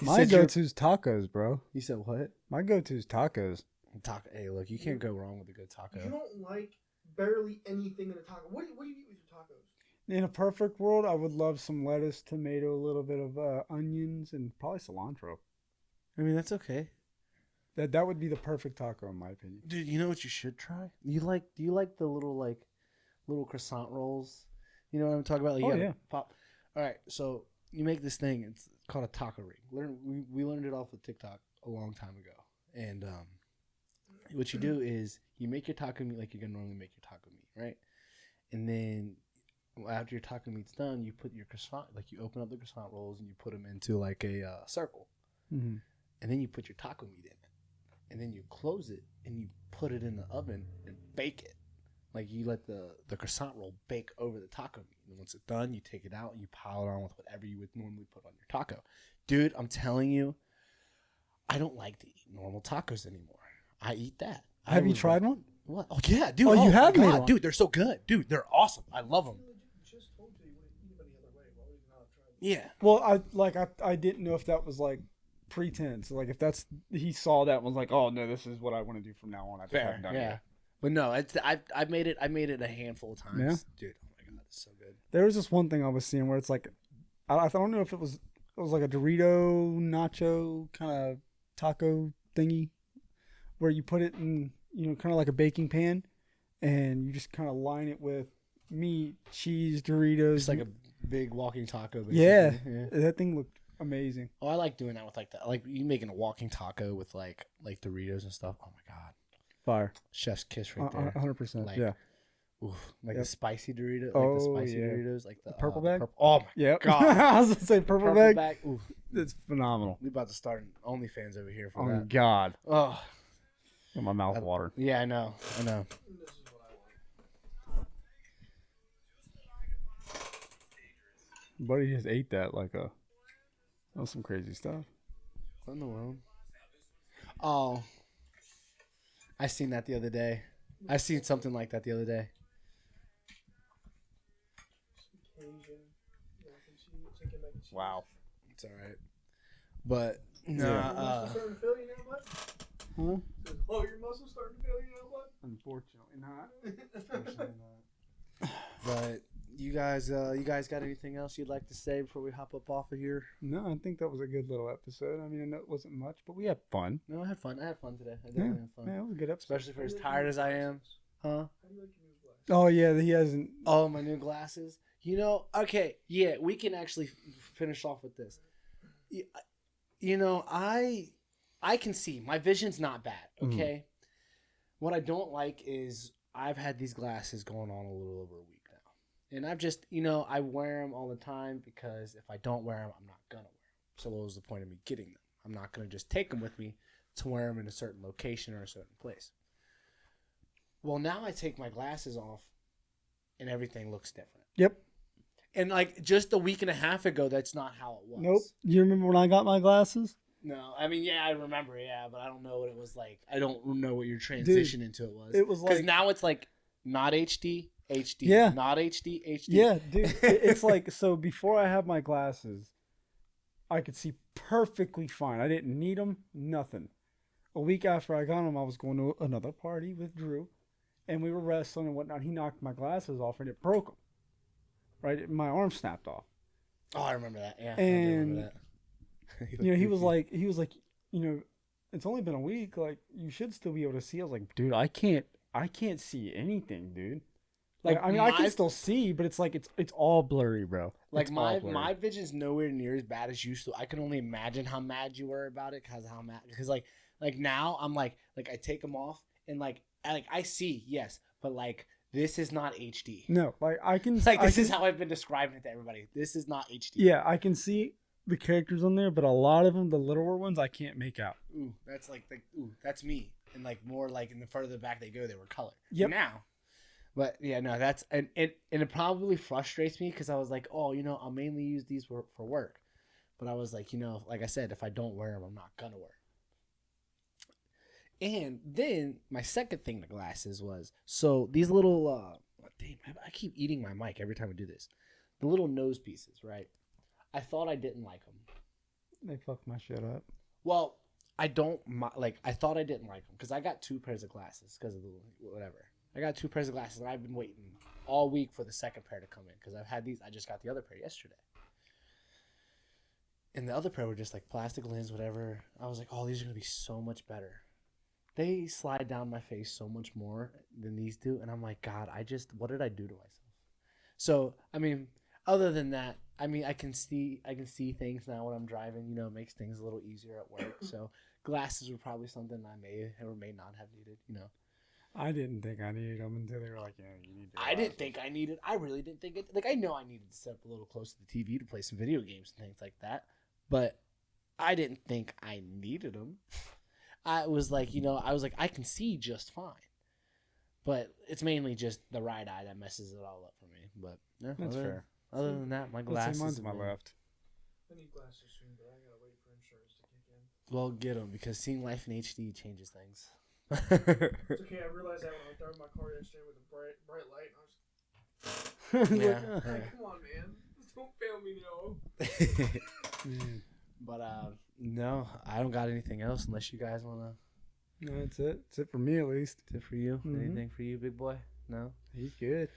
You My said you're- go-to's tacos, bro. You said what? My go-to's tacos. Taco. Hey, look, you can't go wrong with a good You taco. don't like barely anything in a taco. What do you eat with your tacos? In a perfect world, I would love some lettuce, tomato, a little bit of onions, and probably cilantro. I mean, that's okay. That would be the perfect taco, in my opinion. Dude, you know what you should try? Do you like the little croissant rolls? You know what I'm talking about? Like, you Oh, gotta yeah. Pop. All right, so you make this thing. It's called a taco ring. We learned it off of TikTok a long time ago. And what you do is you make your taco meat like you're gonna normally make your taco meat, right? And then after your taco meat's done, you put your croissant, like you open up the croissant rolls and you put them into like a circle, Mm-hmm. and then you put your taco meat in it, and then you close it and you put it in the oven and bake it. Like you let the croissant roll bake over the taco meat, and once it's done, you take it out and you pile it on with whatever you would normally put on your taco. Dude, I'm telling you, I don't like to eat normal tacos anymore. I eat that. Have you tried one? What? Oh yeah, dude. Oh, you my have made God, one? dude. They're so good, dude. They're awesome. I love them. You just told you wouldn't eat them any other way. Why would you not have tried them? Yeah. Well, I didn't know if that was like pretense. Like if that's he saw that and was like, oh no, this is what I want to do from now on. I just haven't done it Yeah. yet. But no, I've made it a handful of times. Yeah? Dude. Oh my god, it's so good. There was this one thing I was seeing where it's like, I don't know if it was like a Dorito nacho kind of taco thingy, where you put it in, kind of like a baking pan, and you just kind of line it with meat, cheese, Doritos. It's like a big walking taco. yeah, Basically. that thing looked amazing. Oh, I like doing that with like that. Like you making a walking taco with like Doritos and stuff. Oh my god, Fire, chef's kiss right there. 100%. Like, Yeah, Oof, like Yep. the spicy Dorito, like Oh, the spicy yeah. Doritos, like the purple bag? Oh my yep. God. I was gonna say purple, bag. Oof. It's phenomenal. We about to start an OnlyFans over here for Oh my that. god, Oh got my mouth watered. yeah, I know. And this is what I want. Buddy just ate that like that was some crazy stuff. What in the world? Oh, I seen that the other day. I seen something like that the other day. Cajun, mac and cheese, chicken mac and cheese. Wow. It's all right, but no. Yeah. Your muscles starting to fail you now, bud? Huh? Oh, your muscles starting to fail you now, bud? Unfortunately not. But you guys got anything else you'd like to say before we hop up off of here? No, I think that was a good little episode. I mean, I know it wasn't much, but we had fun. No, I had fun. I had fun today. I Yeah, definitely had fun. yeah, it was a good episode. Especially for as tired as I am. Huh? How do you like your new glass? Oh yeah, he hasn't. Oh, my new glasses. Okay, yeah, we can actually finish off with this. I can see. My vision's not bad, okay? What I don't like is I've had these glasses going on a little over a week now. And I've just, I wear them all the time because if I don't wear them, I'm not going to wear them. So what was the point of me getting them? I'm not gonna just take them with me to wear them in a certain location or a certain place. Well, now I take my glasses off, and everything looks different. Yep. And like just a week and a half ago, that's not how it was. Nope. You remember when I got my glasses? No, I mean, yeah, I remember, yeah, but I don't know what it was like. I don't know what your transition into it was. It was because like now it's like not HD, HD, Yeah. not HD, HD. Yeah, dude. It's like, so before I had my glasses, I could see perfectly fine. I didn't need them, nothing. A week after I got them, I was going to another party with Drew, and we were wrestling and whatnot. He knocked my glasses off, and it broke them. Right? My arm snapped off. Oh, I remember that. Yeah, I And remember that. he was like, it's only been a week. Like, you should still be able to see. I was like, dude, I can't see anything, dude. Like, I mean, I can still see, but it's like it's all blurry, bro. Like It's all my blurry. vision's nowhere near as bad as used to. I can only imagine how mad you were about it, because like now I'm like I take them off and I see, yes, but like this is not HD. No, like I can Like I this can, is how I've been describing it to everybody. This is not HD. yeah, I can see the characters on there, but a lot of them, the littler ones, I can't make out. Ooh, that's that's me. And like more like in the further back they go, they were color. Yep. Now. But yeah, no, that's and it probably frustrates me because I was like, oh, I'll mainly use these for work. But I was like, like I said, if I don't wear them, I'm not gonna wear 'em. And then my second thing to glasses was, so these little damn, I keep eating my mic every time I do this. The little nose pieces, right? I thought I didn't like them. They fuck my shit up. Well, I don't like. I thought I didn't like them because I got 2 pairs of glasses because of the whatever. I got 2 pairs of glasses and I've been waiting all week for the second pair to come in because I've had these. I just got the other pair yesterday. And the other pair were just like plastic lens, whatever. I was like, oh, these are going to be so much better. They slide down my face so much more than these do. And I'm like, God, what did I do to myself? So, I mean, other than that, I mean, I can see things now when I'm driving, it makes things a little easier at work. So glasses were probably something I may or may not have needed, I didn't think I needed them until they were like, yeah, you need. I didn't think I needed. I really didn't think it. Like I know I needed to sit up a little close to the TV to play some video games and things like that, but I didn't think I needed them. I was like, I can see just fine, but it's mainly just the right eye that messes it all up for me. But yeah, That's fair. Other than that, my Let's glasses. see, mine's to my have been- left. I need glasses soon, but I gotta wait for insurance to kick in. Well, get them because seeing life in HD changes things. It's okay. I realized that when I drove my car yesterday with a bright light, and I was Yeah. like, "Come on, man, don't fail me now." Man. But no, I don't got anything else unless you guys wanna. No, that's it. That's it for me, at least. Is it for you? Mhm. Anything for you, big boy? No. He's good.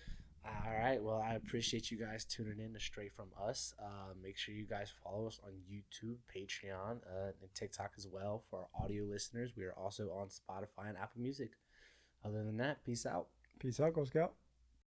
All right. Well, I appreciate you guys tuning in to Straight From Us. Make sure you guys follow us on YouTube, Patreon, and TikTok as well for our audio listeners. We are also on Spotify and Apple Music. Other than that, peace out. Peace out, Girl Scout.